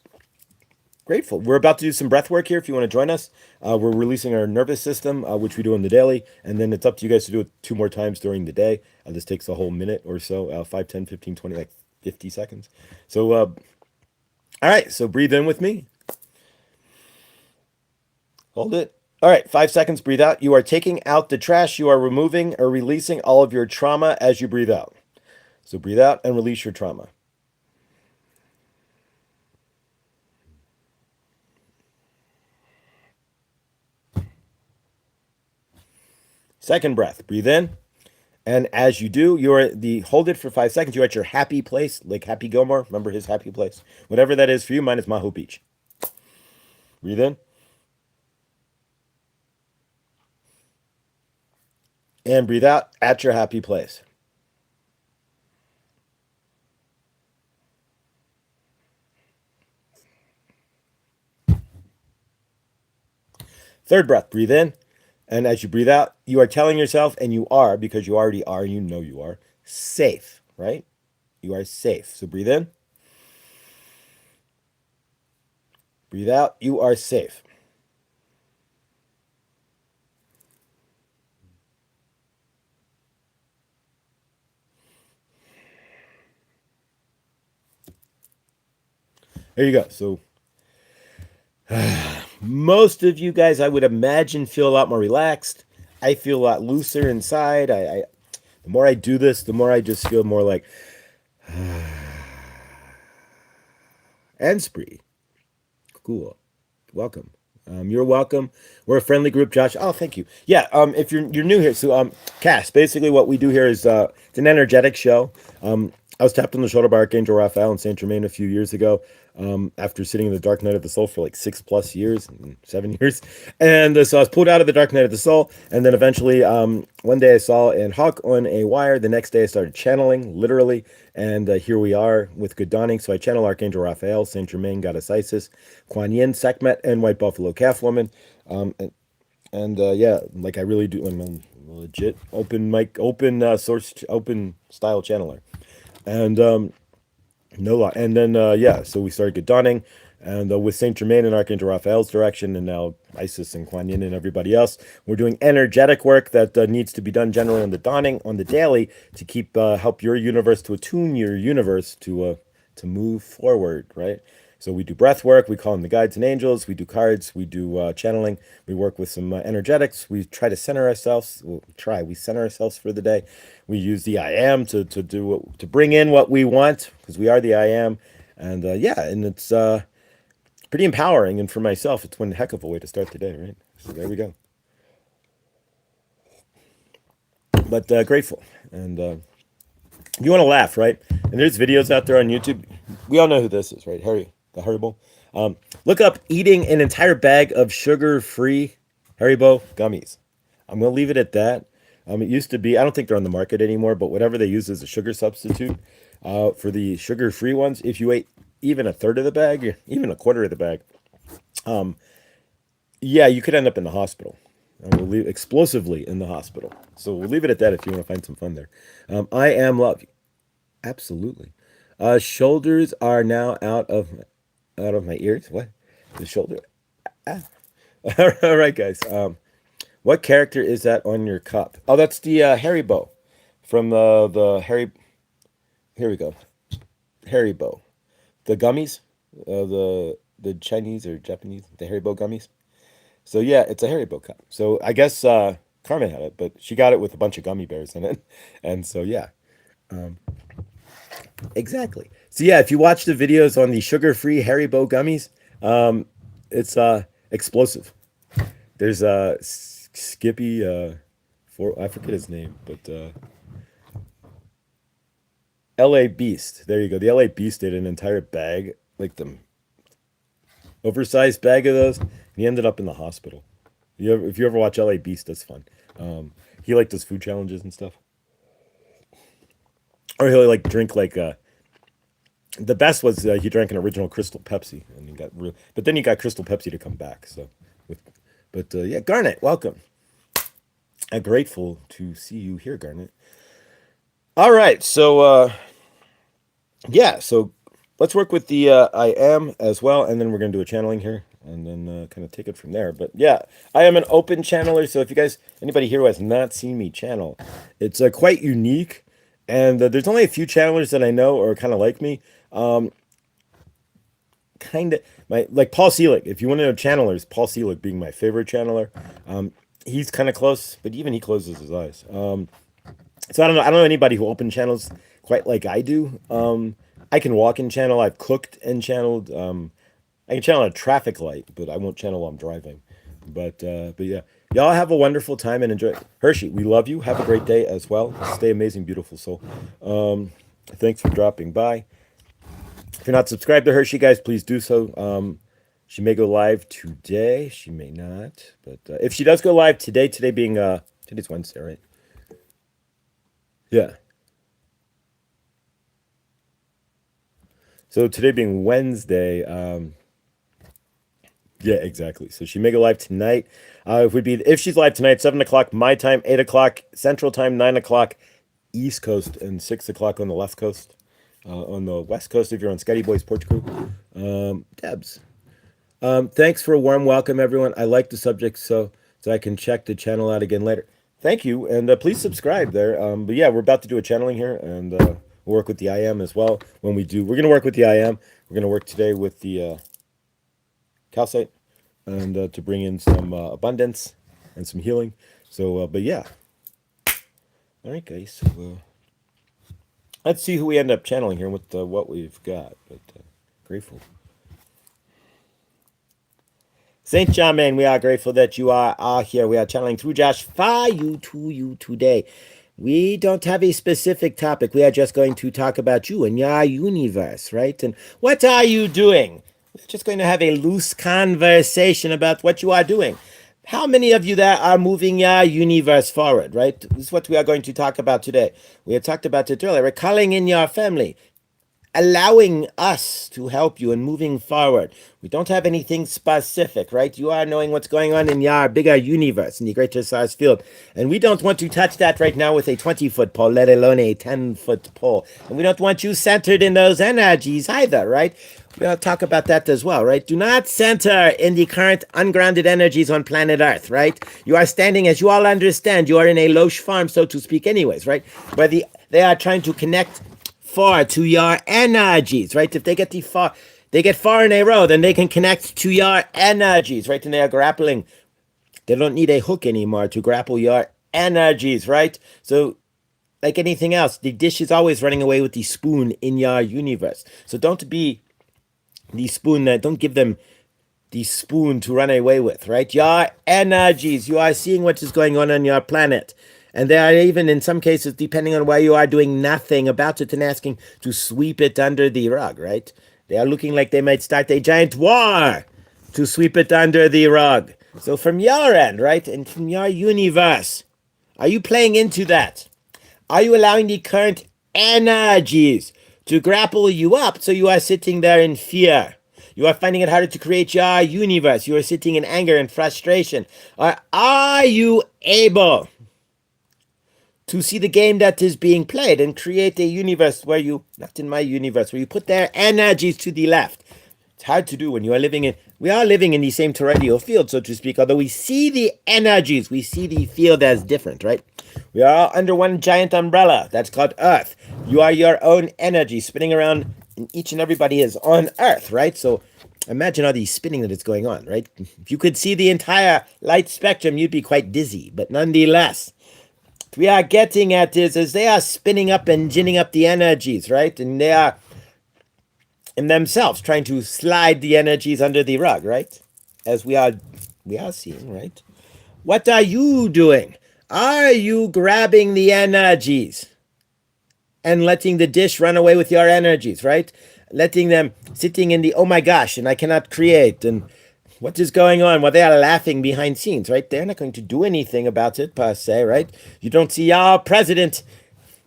grateful. We're about to do some breath work here. If you want to join us, we're releasing our nervous system, which we do in the daily, and then it's up to you guys to do it 2 more times during the day. This takes a whole minute or so, 5, 10, 15, 20, like 50 seconds. So, all right. So breathe in with me. Hold it. All right, 5 seconds. Breathe out. You are taking out the trash. You are removing or releasing all of your trauma as you breathe out. So breathe out and release your trauma. Second breath. Breathe in. And as you do, hold it for 5 seconds. You're at your happy place, like Happy Gilmore. Remember his happy place? Whatever that is for you, mine is Maho Beach. Breathe in. And breathe out at your happy place. Third breath. Breathe in. And as you breathe out, you are telling yourself, and you are, because you already are, and you know you are, safe, right? You are safe. So breathe in. Breathe out. You are safe. There you go. So most of you guys, I would imagine, feel a lot more relaxed. I feel a lot looser inside. The more I do this, the more I just feel more like and spree. Cool. Welcome. You're welcome. We're a friendly group, Josh. Oh, thank you. Yeah. If you're new here, so Cass, basically what we do here is it's an energetic show. I was tapped on the shoulder by Archangel Raphael in Saint Germain a few years ago. After sitting in the dark night of the soul for like 6+ years, 7 years, and so I was pulled out of the dark night of the soul, and then eventually, one day I saw an hawk on a wire. The next day I started channeling, literally, and here we are with Good Dawning. So I channel Archangel Raphael, Saint Germain, Goddess Isis, Kuan Yin, Sekhmet, and White Buffalo Calf Woman, and yeah, like I really do. I'm a legit open mic, open source, open style channeler, and no lie. And then yeah, so we started Good Dawning, and with Saint Germain and Archangel Raphael's direction, and now Isis and Kuan Yin and everybody else, we're doing energetic work that needs to be done generally on the dawning, on the daily, to keep help your universe, to attune your universe to move forward, right? So we do breath work, we call in the guides and angels, we do cards, we do channeling, we work with some energetics, we try to center ourselves, we center ourselves for the day. We use the I am to bring in what we want, because we are the I am. And yeah, and it's pretty empowering. And for myself, it's one heck of a way to start the day, right? So there we go. But grateful. And you want to laugh, right? And there's videos out there on YouTube. We all know who this is, right? The Haribo. Look up eating an entire bag of sugar-free Haribo gummies. I'm going to leave it at that. It used to be, I don't think they're on the market anymore, but whatever they use as a sugar substitute for the sugar-free ones, if you ate even a third of the bag, even a quarter of the bag, yeah, you could end up in the hospital. We'll leave explosively in the hospital. So we'll leave it at that if you want to find some fun there. I am love. Absolutely. Shoulders are now out of my ears. What? The shoulder. Ah. All right, guys. What character is that on your cup? Oh, that's the Haribo from the Harry. Here we go. Haribo, the gummies, the Chinese or Japanese, the Haribo gummies. So yeah, it's a Haribo cup. So I guess Carmen had it, but she got it with a bunch of gummy bears in it, and so yeah, exactly. So yeah, if you watch the videos on the sugar-free Haribo gummies, it's explosive. There's Skippy, I forget his name, but L.A. Beast. There you go. The L.A. Beast did an entire bag, like the oversized bag of those, and he ended up in the hospital. If you ever watch LA Beast, that's fun. He like does food challenges and stuff, or he'll like drink like the best was he drank an original Crystal Pepsi, and he got real. But then he got Crystal Pepsi to come back. So, with, but yeah, Garnet, welcome. I'm grateful to see you here, Garnet. All right, so yeah, so let's work with the I am as well, and then we're gonna do a channeling here, and then kind of take it from there. But yeah, I am an open channeler, so if you guys, anybody here who has not seen me channel, it's quite unique, and there's only a few channelers that I know or kind of like me. Kind of my like Paul Selig. If you want to know channelers, Paul Selig being my favorite channeler. He's kind of close, but even he closes his eyes. So I don't know. I don't know anybody who open channels quite like I do. I can walk and channel. I've cooked and channeled. I can channel a traffic light, but I won't channel while I'm driving. But yeah, y'all have a wonderful time and enjoy. Hershey, we love you. Have a great day as well. Stay amazing, beautiful soul. Thanks for dropping by. If you're not subscribed to Hershey, guys, please do so. She may go live today. She may not, but if she does go live today being today's Wednesday, right? Yeah. So today being Wednesday, yeah, exactly. So she may go live tonight. If she's live tonight, 7 o'clock my time, 8 o'clock Central Time, 9 o'clock East Coast, and 6 o'clock on the left coast. On the west coast, if you're on Scotty Boys Portugal. Debs. Thanks for a warm welcome, everyone. I like the subject, so I can check the channel out again later. Thank you, and please subscribe there. But yeah, we're about to do a channeling here, and we'll work with the I am as well. When we do, we're going to work with the I am. We're going to work today with the calcite, and to bring in some abundance and some healing. So, but yeah. All right, guys. So, let's see who we end up channeling here with what we've got. But grateful. Saint Germain, we are grateful that you are here. We are channeling through Josh for you to you today. We don't have a specific topic. We are just going to talk about you and your universe, right? And what are you doing? We're just going to have a loose conversation about what you are doing. How many of you that are moving your universe forward, right? This is what we are going to talk about today. We had talked about it earlier. We're calling in your family, allowing us to help you in moving forward. We don't have anything specific, right? You are knowing what's going on in your bigger universe, in the greater size field. And we don't want to touch that right now with a 20-foot pole, let alone a 10-foot pole. And we don't want you centered in those energies either, right? We'll talk about that as well, right? Do not center in the current ungrounded energies on planet Earth, right? You are standing, as you all understand, you are in a Losh farm, so to speak, anyways, right? Where they are trying to connect far to your energies, right? If they get far in a row, then they can connect to your energies, right? And they are grappling. They don't need a hook anymore to grapple your energies, right? So, like anything else, the dish is always running away with the spoon in your universe. So don't be the spoon don't give them the spoon to run away with, right? Your energies, you are seeing what is going on your planet. And they are even, in some cases, depending on where you are, doing nothing about it and asking to sweep it under the rug, right? They are looking like they might start a giant war to sweep it under the rug. So from your end, right, and from your universe, are you playing into that? Are you allowing the current energies to grapple you up so you are sitting there in fear? You are finding it harder to create your universe. You are sitting in anger and frustration. Or are you able to see the game that is being played and create a universe where you, not in my universe, where you put their energies to the left? It's hard to do when you are we are living in the same terrestrial field, so to speak, although we see the energies, we see the field as different, right? We are all under one giant umbrella that's called Earth. You are your own energy spinning around, and each and everybody is on Earth, right? So imagine all the spinning that is going on, right? If you could see the entire light spectrum, you'd be quite dizzy, but nonetheless, what we are getting at is as they are spinning up and ginning up the energies, right? And they are in themselves trying to slide the energies under the rug, right? As we are seeing, right? What are you doing? Are you grabbing the energies and letting the dish run away with your energies, right? Letting them sitting in the, oh my gosh, and I cannot create, and what is going on? Well, they are laughing behind scenes, right? They're not going to do anything about it, per se, right? You don't see our president.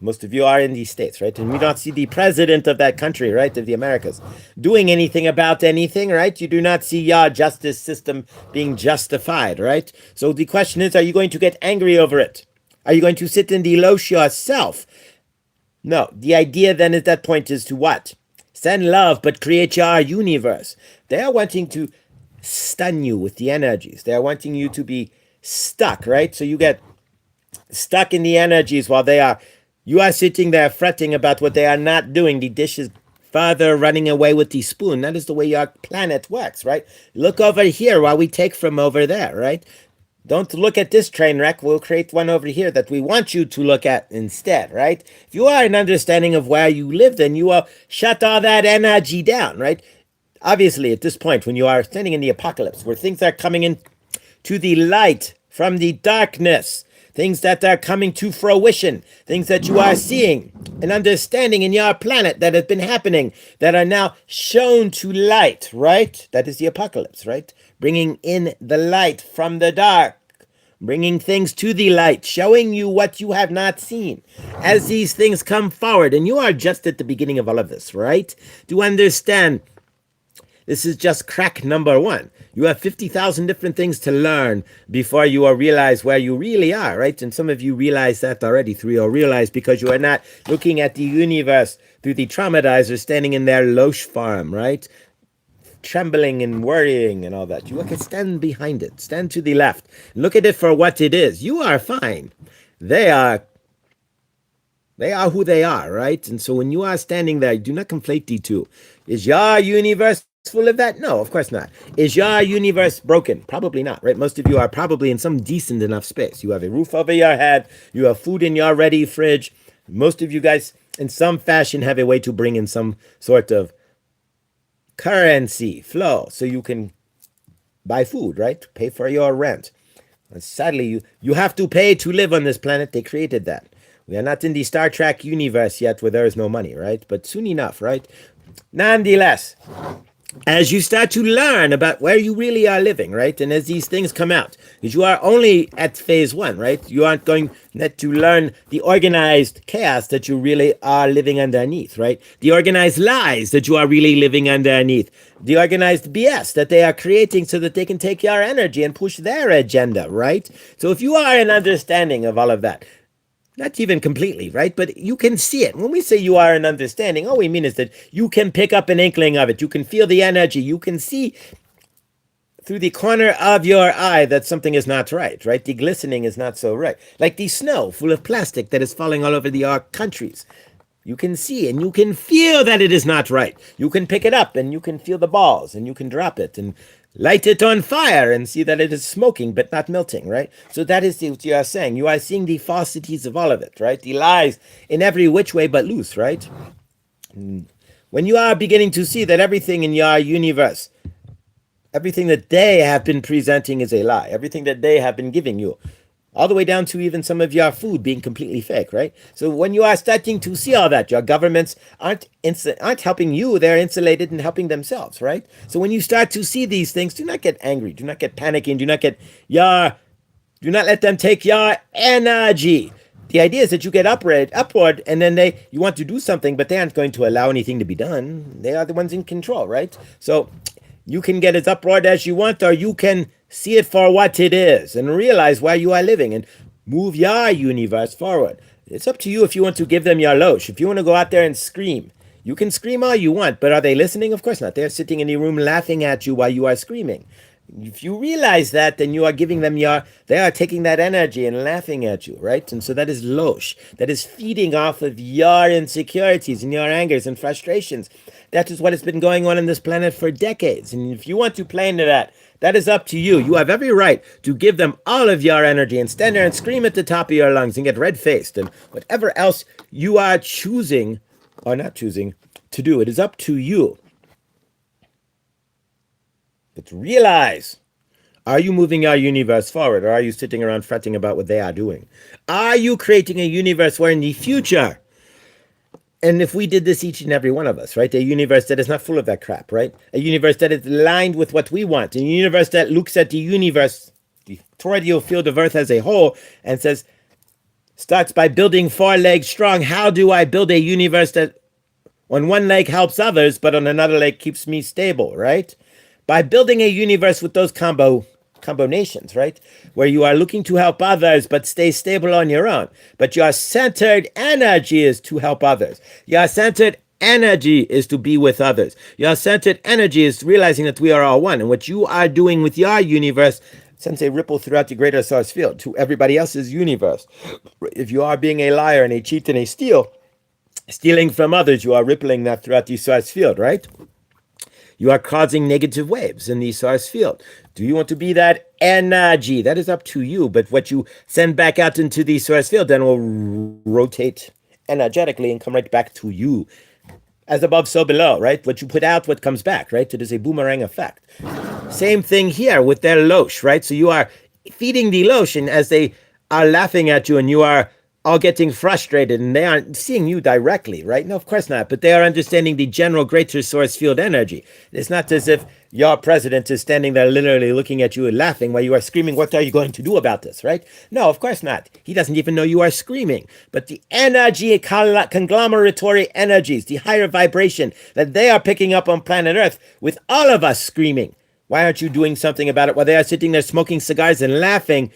Most of you are in these states, right? And we don't see the president of that country, right, of the Americas, doing anything about anything, right? You do not see your justice system being justified, right? So the question is, are you going to get angry over it? Are you going to sit in the Losh yourself? No. The idea then at that point is to what? Send love, but create your universe. They are wanting to stun you with the energies. They are wanting you to be stuck, right? So you get stuck in the energies while you are sitting there fretting about what they are not doing. The dish is further running away with the spoon. That is the way your planet works, right? Look over here while we take from over there, right? Don't look at this train wreck. We'll create one over here that we want you to look at instead, right? If you are an understanding of where you live, then you will shut all that energy down, right? Obviously, at this point, when you are standing in the apocalypse, where things are coming in to the light from the darkness, things that are coming to fruition, things that you are seeing and understanding in your planet that have been happening, that are now shown to light, right? That is the apocalypse, right? Bringing in the light from the dark, bringing things to the light, showing you what you have not seen. As these things come forward, and you are just at the beginning of all of this, right? To understand, this is just crack number one. You have 50,000 different things to learn before you will realize where you really are, right? And some of you realize that already through your realize because you are not looking at the universe through the traumatizer standing in their Losh farm, right? Trembling and worrying and all that. You can stand behind it. Stand to the left. Look at it for what it is. You are fine. They are who they are, right? And so when you are standing there, do not conflate the two. Is your universe full of that? No, of course not. Is your universe broken? Probably not, right? Most of you are probably in some decent enough space. You have a roof over your head. You have food in your ready fridge. Most of you guys, in some fashion, have a way to bring in some sort of currency flow so you can buy food, right? Pay for your rent. And sadly, you have to pay to live on this planet. They created that. We are not in the Star Trek universe yet where there is no money, right? But soon enough, right? Nonetheless, as you start to learn about where you really are living, right? And as these things come out, because you are only at phase one, right? You aren't going to learn the organized chaos that you really are living underneath, right? The organized lies that you are really living underneath. The organized BS that they are creating so that they can take your energy and push their agenda, right? So if you are an understanding of all of that, not even completely, right? But you can see it. When we say you are an understanding, all we mean is that you can pick up an inkling of it. You can feel the energy. You can see through the corner of your eye that something is not right, right? The glistening is not so right. Like the snow full of plastic that is falling all over our countries. You can see and you can feel that it is not right. You can pick it up and you can feel the balls and you can drop it and light it on fire and see that it is smoking but not melting, right? So that is what you are saying. You are seeing the falsities of all of it, right? The lies in every which way but loose, right? When you are beginning to see that everything in your universe, everything that they have been presenting is a lie, everything that they have been giving you, all the way down to even some of your food being completely fake, right? So when you are starting to see all that, your governments aren't helping you. They're insulated and helping themselves, right? So when you start to see these things, do not get angry. Do not get panicking. Do not let them take your energy. The idea is that you get upward, and then you want to do something, but they aren't going to allow anything to be done. They are the ones in control, right? So you can get as upward as you want, or you can see it for what it is and realize where you are living and move your universe forward. It's up to you if you want to give them your Losh. If you want to go out there and scream, you can scream all you want, but are they listening? Of course not. They're sitting in the room laughing at you while you are screaming. If you realize that, then you are giving them they are taking that energy and laughing at you, right? And so that is Losh. That is feeding off of your insecurities and your angers and frustrations. That is what has been going on this planet for decades. And if you want to play into that, that is up to you. You have every right to give them all of your energy and stand there and scream at the top of your lungs and get red-faced and whatever else you are choosing or not choosing to do. It is up to you. But realize, are you moving our universe forward, or are you sitting around fretting about what they are doing? Are you creating a universe where in the future And if we did this, each and every one of us, right? A universe that is not full of that crap, right? A universe that is aligned with what we want. A universe that looks at the universe, the toroidal field of Earth as a whole, and says, starts by building 4 legs strong. How do I build a universe that on one leg helps others, but on another leg keeps me stable, right? By building a universe with those combinations, right? Where you are looking to help others, but stay stable on your own. But your centered energy is to help others. Your centered energy is to be with others. Your centered energy is realizing that we are all one. And what you are doing with your universe sends a ripple throughout the greater source field to everybody else's universe. If you are being a liar and a cheat and a stealing from others, you are rippling that throughout the source field, right? You are causing negative waves in the source field. Do you want to be that energy? That is up to you. But what you send back out into the source field then will rotate energetically and come right back to you. As above, so below, right? What you put out, what comes back, right? It is a boomerang effect. Same thing here with their Losh, right? So you are feeding the Losh, and as they are laughing at you and you are all getting frustrated and they aren't seeing you directly, right? No, of course not. But they are understanding the general greater source field energy. It's not as if your president is standing there literally looking at you and laughing while you are screaming, what are you going to do about this, right? No, of course not. He doesn't even know you are screaming. But the energy, conglomeratory energies, the higher vibration that they are picking up on planet Earth with all of us screaming. Why aren't you doing something about it while they are sitting there smoking cigars and laughing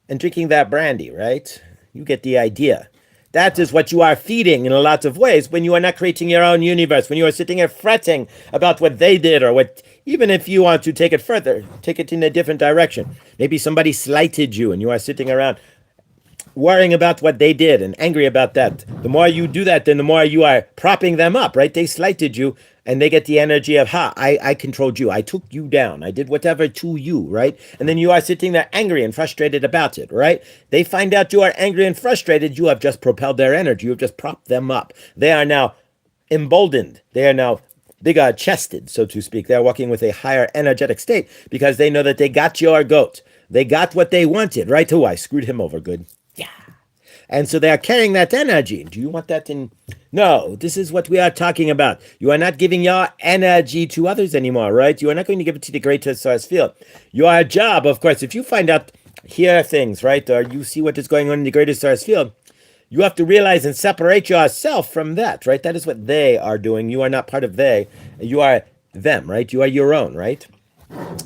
and drinking that brandy, right? You get the idea. That is what you are feeding in a lot of ways when you are not creating your own universe, when you are sitting here fretting about what they did or what, even if you want to take it further, take it in a different direction. Maybe somebody slighted you and you are sitting around worrying about what they did and angry about that. The more you do that, then the more you are propping them up, right? They slighted you and they get the energy of, I controlled you. I took you down. I did whatever to you, right? And then you are sitting there angry and frustrated about it, right? They find out you are angry and frustrated. You have just propelled their energy. You have just propped them up. They are now emboldened. They are now bigger chested, so to speak. They're walking with a higher energetic state because they know that they got your goat. They got what they wanted, right? Oh, I screwed him over good. Yeah. And so they are carrying that energy. Do you want that in? No, this is what we are talking about. You are not giving your energy to others anymore, right? You are not going to give it to the greater source field. Your job, of course, if you find out, hear things, right, or you see what is going on in the greater source field, you have to realize and separate yourself from that, right? That is what they are doing. You are not part of they. You are them, right? You are your own, right?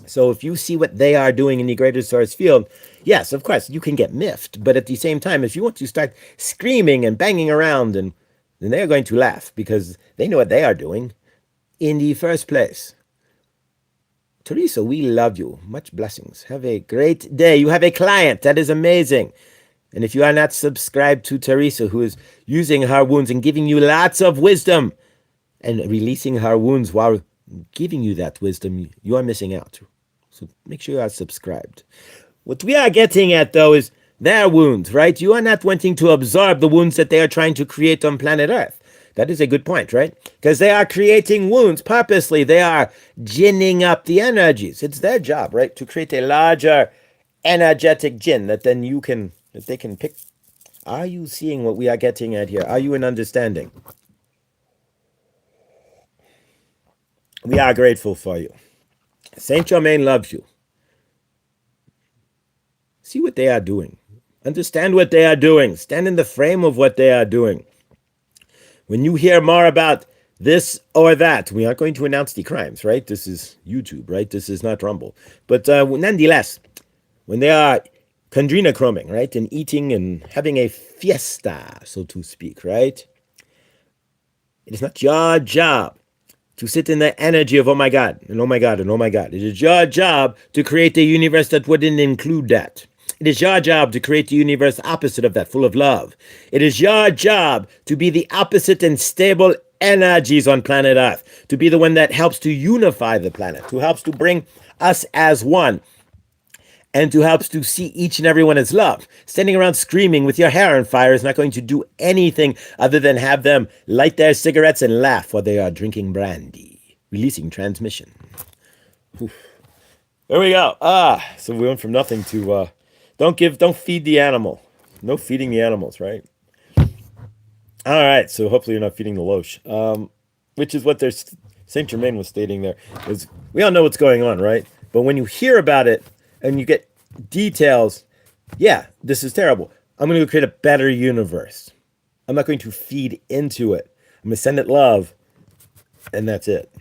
So if you see what they are doing in the greater source field, yes, of course, you can get miffed. But at the same time, if you want to start screaming and banging around, then they're going to laugh because they know what they are doing in the first place. Teresa, we love you. Much blessings. Have a great day. You have a client. That is amazing. And if you are not subscribed to Teresa, who is using her wounds and giving you lots of wisdom and releasing her wounds while giving you that wisdom, you are missing out. So make sure you are subscribed. What we are getting at, though, is their wounds, right? You are not wanting to absorb the wounds that they are trying to create on planet Earth. That is a good point, right? Because they are creating wounds purposely. They are ginning up the energies. It's their job, right? To create a larger energetic gin that then that they can pick. Are you seeing what we are getting at here? Are you in understanding? We are grateful for you. Saint Germain loves you. See what they are doing. Understand what they are doing. Stand in the frame of what they are doing. When you hear more about this or that, we aren't going to announce the crimes, right? This is YouTube, right? This is not Rumble. But nonetheless, when they are chondrinochroming, right, and eating and having a fiesta, so to speak, right? It is not your job to sit in the energy of, oh my God, and oh my God, and oh my God. It is your job to create a universe that wouldn't include that. It is your job to create the universe opposite of that, full of love. It is your job to be the opposite and stable energies on planet Earth, to be the one that helps to unify the planet, who helps to bring us as one, and who helps to see each and every one as love. Standing around screaming with your hair on fire is not going to do anything other than have them light their cigarettes and laugh while they are drinking brandy, releasing transmission. Oof. There we go. So we went from nothing to don't feed the animal. No feeding the animals, right? All right, so hopefully you're not feeding the Losh, which is what there's Saint Germain was stating there. Is we all know what's going on, right? But when you hear about it and you get details, yeah, this is terrible. I'm going to create a better universe. I'm not going to feed into it. I'm going to send it love, and that's it.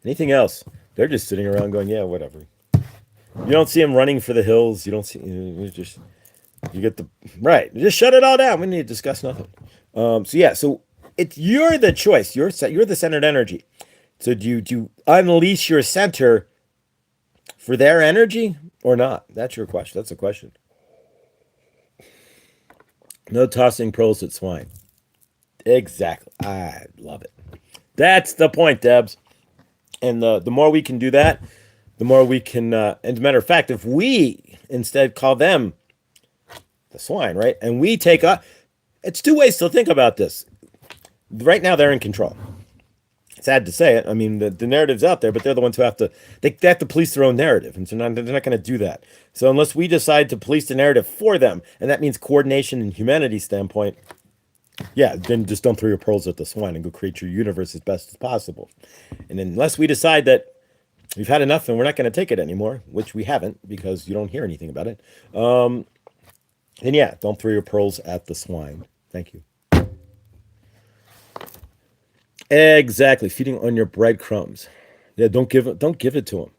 Anything else? They're just sitting around going, yeah, whatever. You don't see them running for the hills. You don't see. You just you get the right. Just shut it all down. We need to discuss nothing. So yeah. So it's you're the choice. You're the centered energy. So do you unleash your center for their energy or not? That's your question. That's the question. No tossing pearls at swine. Exactly. I love it. That's the point, Debs. And the more we can do that, the more we can. And as a matter of fact, if we instead call them the swine, right, and we take up, it's two ways to think about this. Right now, they're in control. Sad to say it. I mean, the narrative's out there, but they're the ones who have to. They have to police their own narrative, and so they're not going to do that. So unless we decide to police the narrative for them, and that means coordination and humanity standpoint, yeah, then just don't throw your pearls at the swine and go create your universe as best as possible. And unless we decide that we've had enough and we're not going to take it anymore, which we haven't because you don't hear anything about it, then yeah, don't throw your pearls at the swine. Thank you. Exactly, feeding on your breadcrumbs. Yeah, don't give it to them.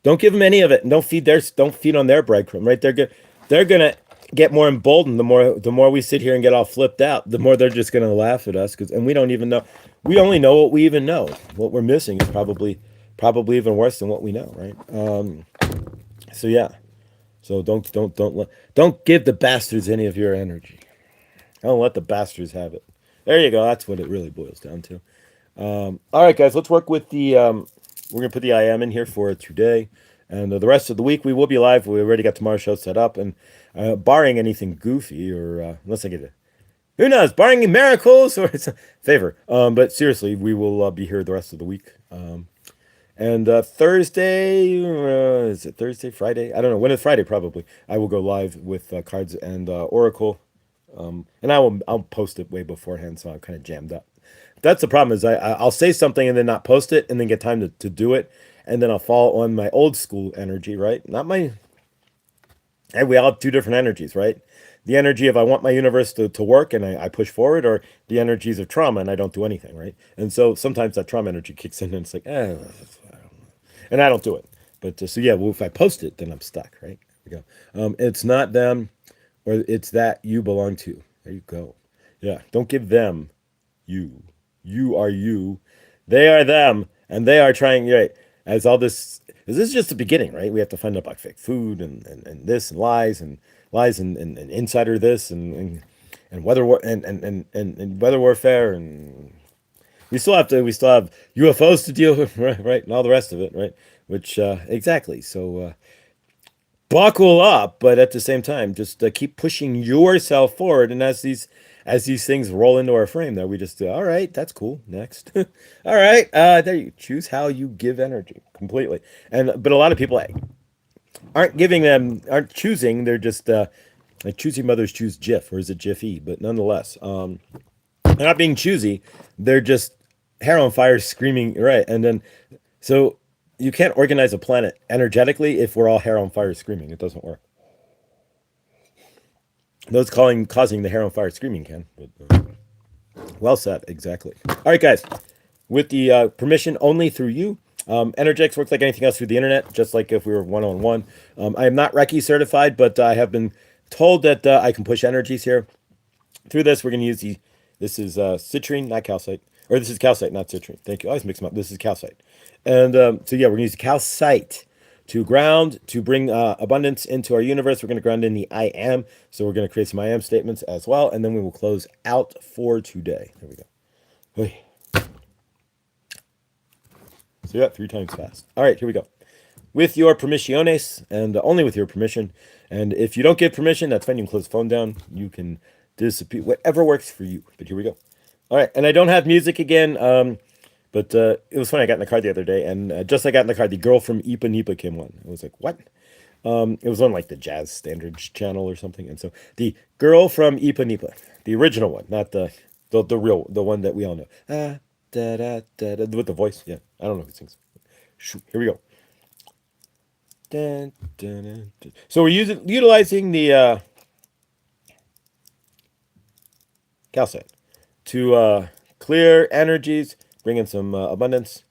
Don't give them any of it, and don't feed on their breadcrumb. Right, they're gonna get more emboldened the more we sit here and get all flipped out. The more they're just gonna laugh at us and we don't even know. We only know what we even know. What we're missing is probably even worse than what we know. Right. So yeah. So don't give the bastards any of your energy. Don't let the bastards have it. There you go. That's what it really boils down to. All right, guys, let's work with the. We're gonna put the IM in here for today, and the rest of the week we will be live. We already got tomorrow's show set up, and barring anything goofy or unless I get it, who knows, barring any miracles or it's a favor. But seriously, we will be here the rest of the week. And Thursday, is it Thursday, Friday? I don't know. When is Friday? Probably. I will go live with cards and Oracle, and I'll post it way beforehand, so I'm kind of jammed up. That's the problem is I'll say something and then not post it and then get time to do it, and then I'll fall on my old school energy, right? Not my. Hey, we all have two different energies, right? The energy of I want my universe to work and I push forward, or the energies of trauma and I don't do anything, right? And so sometimes that trauma energy kicks in and it's like, and I don't do it. But so yeah, well, if I post it, then I'm stuck, right? There we go. It's not them, or it's that you belong to. There you go. Yeah, don't give them you. You are you. They are them, and they are trying. Right, as all this is just the beginning, right? We have to find out about fake food and this and lies and insider this and and weather warfare and we still have UFOs to deal with, right, and all the rest of it, right? Which exactly. So buckle up, but at the same time, just keep pushing yourself forward. And as these things roll into our frame, there we just all right, that's cool. Next, all right, there you choose how you give energy completely. And but a lot of people aren't choosing. They're just like choosy mothers choose Jif, or is it Jiffy? But nonetheless, they're not being choosy. They're just hair on fire, screaming, right? And then, so you can't organize a planet energetically if we're all hair on fire screaming. It doesn't work. Those causing the hair on fire screaming can. But, well said, exactly. All right, guys. With the permission only through you. Energetics works like anything else through the internet, just like if we were one on one. I am not Reiki certified, but I have been told that I can push energies here. Through this, we're going to use this is citrine, not calcite. Or this is calcite, not citrine. Thank you. I always mix them up. This is calcite. And so, yeah, we're going to use calcite to ground, to bring abundance into our universe. We're going to ground in the I am. So we're going to create some I am statements as well. And then we will close out for today. There we go. Hey. So yeah, 3 times fast. All right, here we go. With your permissiones, and only with your permission. And if you don't give permission, that's fine. You can close the phone down. You can disappear. Whatever works for you. But here we go. All right, and I don't have music again. But it was funny. I got in the car the other day, and just like I got in the car, the girl from Ipa Nipa came on. I was like, what? It was on like the Jazz Standards channel or something. And so the girl from Ipanema, the original one, not the real, the one that we all know. Da, da, da, da, with the voice. Yeah, I don't know who sings. Shoot, here we go. Dun, dun, dun, dun. So we're utilizing the calcite to clear energies, bring in some abundance,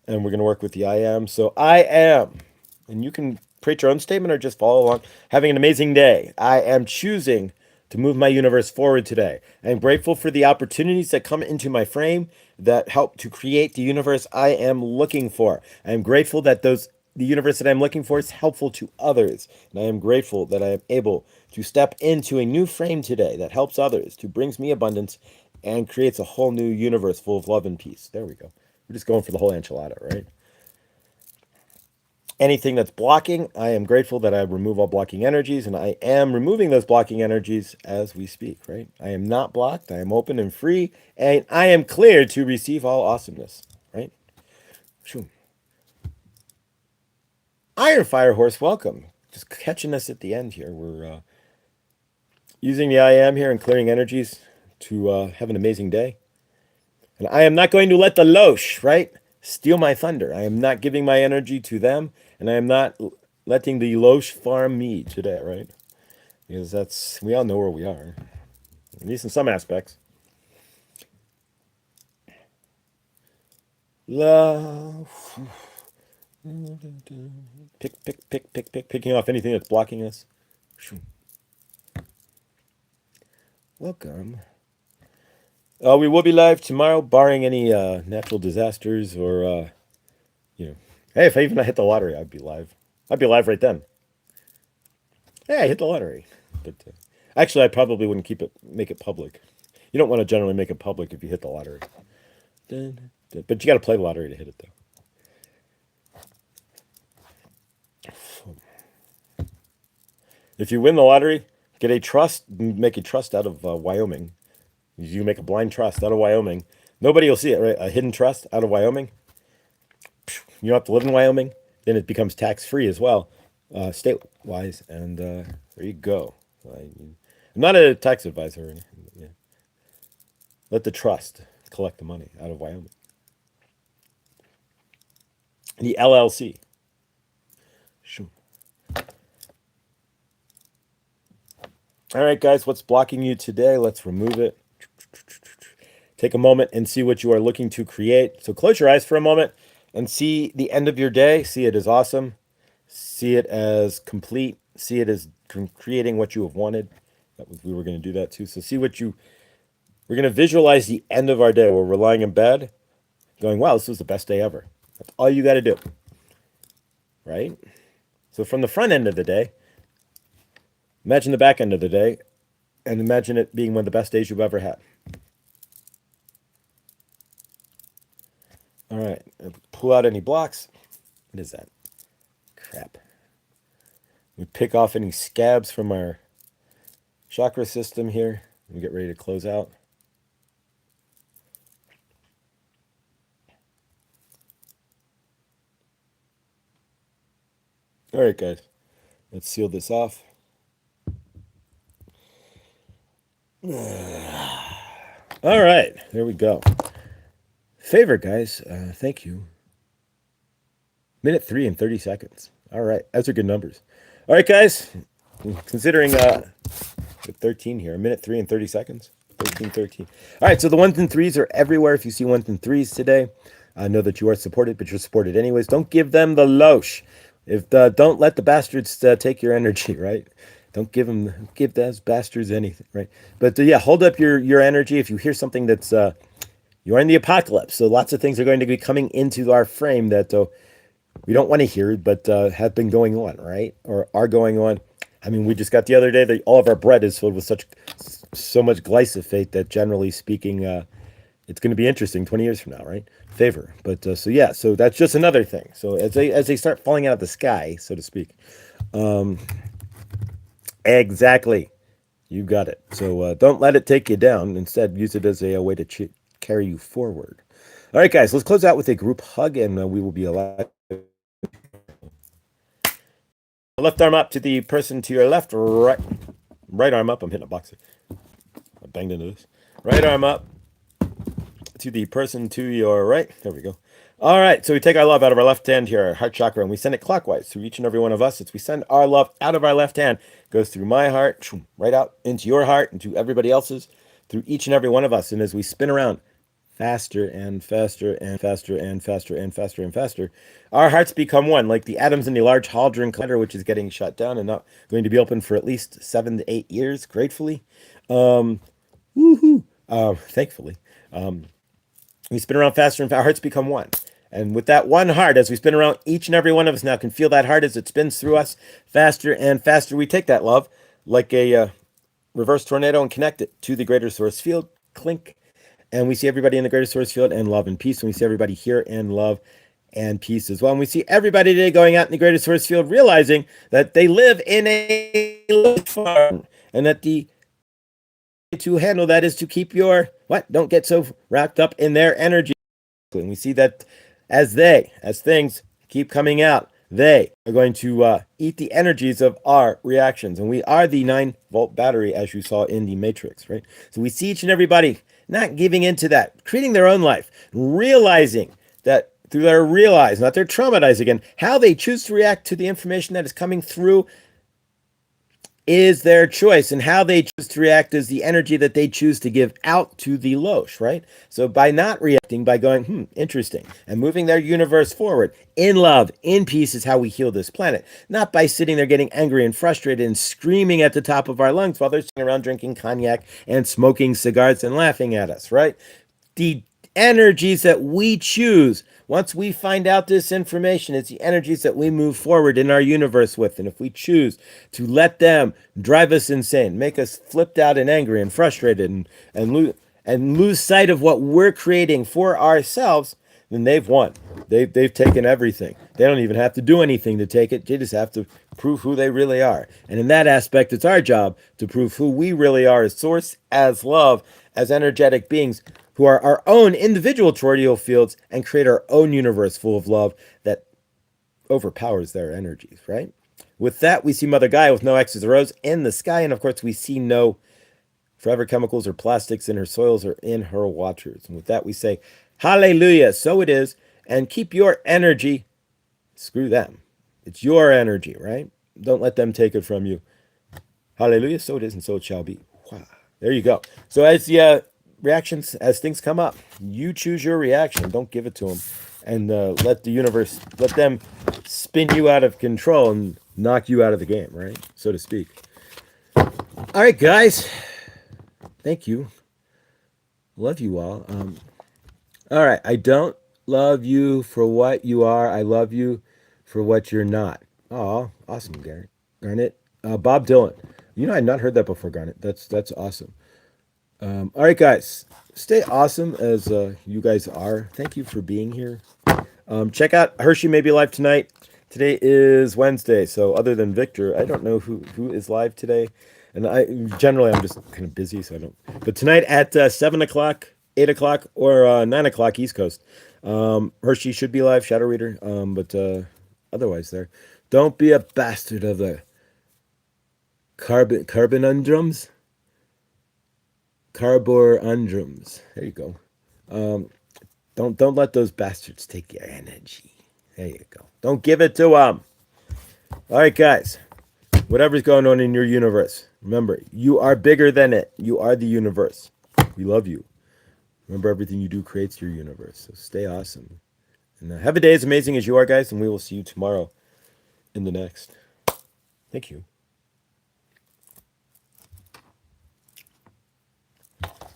and we're going to work with the I am. So I am, and you can create your own statement or just follow along. Having an amazing day. I am choosing to move my universe forward today. I am grateful for the opportunities that come into my frame that help to create the universe I am looking for. I am grateful that the universe that I'm looking for is helpful to others. And I am grateful that I am able to step into a new frame today that helps others, to brings me abundance and creates a whole new universe full of love and peace. There we go. We're just going for the whole enchilada, right? Anything that's blocking, I am grateful that I remove all blocking energies, and I am removing those blocking energies as we speak, right? I am not blocked. I am open and free, and I am clear to receive all awesomeness, right? Shoo. Iron Fire Horse, welcome. Just catching us at the end here. We're using the I am here and clearing energies to have an amazing day. And I am not going to let the Losh, right, steal my thunder. I am not giving my energy to them, and I am not letting the Losh farm me today, right? Because we all know where we are, at least in some aspects. Love. Picking off anything that's blocking us. Welcome. We will be live tomorrow, barring any natural disasters or, hey, if I even hit the lottery, I'd be live. I'd be live right then. Hey, I hit the lottery. But actually, I probably wouldn't make it public. You don't want to generally make it public if you hit the lottery. But you got to play the lottery to hit it, though. If you win the lottery, get a trust, make a trust out of Wyoming. You make a blind trust out of Wyoming. Nobody will see it, right? A hidden trust out of Wyoming. You don't have to live in Wyoming. Then it becomes tax-free as well, state-wise. And there you go. I'm not a tax advisor. Yeah. Let the trust collect the money out of Wyoming. The LLC. Sure. All right, guys, what's blocking you today? Let's remove it. Take a moment and see what you are looking to create. So close your eyes for a moment and see the end of your day. See it as awesome. See it as complete. See it as creating what you have wanted. We were going to do that too. So we're going to visualize the end of our day where we're lying in bed going, wow, this was the best day ever. That's all you got to do. Right? So from the front end of the day, imagine the back end of the day and imagine it being one of the best days you've ever had. All right, pull out any blocks. What is that? Crap. We pick off any scabs from our chakra system here. We get ready to close out. All right, guys. Let's seal this off. All right, there we go. Favorite, guys. Thank you. Minute 3 and 30 seconds. All right, those are good numbers. All right, guys. Considering 13 here, minute 3 and 30 seconds. 13. All right, so the 1s and 3s are everywhere. If you see 1s and 3s today, I know that you are supported, but you're supported anyways. Don't give them the Losh. Don't let the bastards take your energy, right? Don't give those bastards anything, right? But yeah, hold up your energy. If you hear something that's you're in the apocalypse, so lots of things are going to be coming into our frame that we don't want to hear, but have been going on, right? Or are going on. I mean, we just got the other day that all of our bread is filled with so much glyphosate that, generally speaking, it's going to be interesting 20 years from now, right? Favor. But so that's just another thing. So as they start falling out of the sky, so to speak. Exactly. You got it. So don't let it take you down. Instead, use it as a way to carry you forward. All right, guys, let's close out with a group hug, and we will be alive. Left arm up to the person to your left. Right arm up. I'm hitting a boxer. I banged into this. Right arm up to the person to your right. There we go. All right, so we take our love out of our left hand here, our heart chakra, and we send it clockwise through each and every one of us. As we send our love out of our left hand, goes through my heart, right out into your heart, into everybody else's, through each and every one of us. And as we spin around faster and faster and faster and faster and faster and faster, our hearts become one, like the atoms in the Large Hadron Collider, which is getting shut down and not going to be open for at least 7 to 8 years, gratefully. Thankfully. We spin around faster and our hearts become one. And with that one heart, as we spin around, each and every one of us now can feel that heart as it spins through us faster and faster. We take that love like a reverse tornado and connect it to the greater source field. Clink. And we see everybody in the greater source field and love and peace. And we see everybody here in love and peace as well. And we see everybody today going out in the greater source field, realizing that they live in a farm and that the to handle that is to keep your don't get so wrapped up in their energy. And we see that as things keep coming out, they are going to eat the energies of our reactions. And we are the 9-volt battery, as you saw in the Matrix, right? So we see each and everybody not giving into that, creating their own life, realizing that through their realize, not their traumatized again, how they choose to react to the information that is coming through is their choice, and how they choose to react is the energy that they choose to give out to the Losh, right? So by not reacting, by going, interesting, and moving their universe forward in love, in peace is how we heal this planet. Not by sitting there getting angry and frustrated and screaming at the top of our lungs while they're sitting around drinking cognac and smoking cigars and laughing at us, right? The energies that we choose once we find out this information, it's the energies that we move forward in our universe with. And if we choose to let them drive us insane, make us flipped out and angry and frustrated and lose sight of what we're creating for ourselves, then they've won. They've taken everything. They don't even have to do anything to take it. They just have to prove who they really are. And in that aspect, it's our job to prove who we really are as source, as love, as energetic beings who are our own individual toroidal fields and create our own universe full of love that overpowers their energies, right? With that, we see Mother Gaia with no X's or O's in the sky. And of course, we see no forever chemicals or plastics in her soils or in her waters. And with that, we say, hallelujah, so it is. And keep your energy. Screw them. It's your energy, right? Don't let them take it from you. Hallelujah, so it is, and so it shall be. Wow. There you go. So as the reactions, as things come up, you choose your reaction. Don't give it to them. And let the universe, let them spin you out of control and knock you out of the game, right? So to speak. All right, guys. Thank you. Love you all. All right. I don't love you for what you are. I love you for what you're not. Oh, awesome, Garnet. Bob Dylan. You know, I'd not heard that before, Garnet. That's awesome. All right, guys. Stay awesome as you guys are. Thank you for being here. Check out Hershey May Be Live tonight. Today is Wednesday, so other than Victor, I don't know who is live today. And I'm just kind of busy, so I don't. But tonight at 7 o'clock, 8 o'clock, or 9 o'clock East Coast, Hershey should be live, Shadow Reader. But otherwise, there. Don't be a bastard of the carbonundrums. Carborundrums. There you go. Don't let those bastards take your energy. There you go. Don't give it to them. All right, guys. Whatever's going on in your universe, remember, you are bigger than it. You are the universe. We love you. Remember, everything you do creates your universe. So stay awesome. And have a day as amazing as you are, guys. And we will see you tomorrow in the next. Thank you.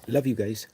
Love you guys.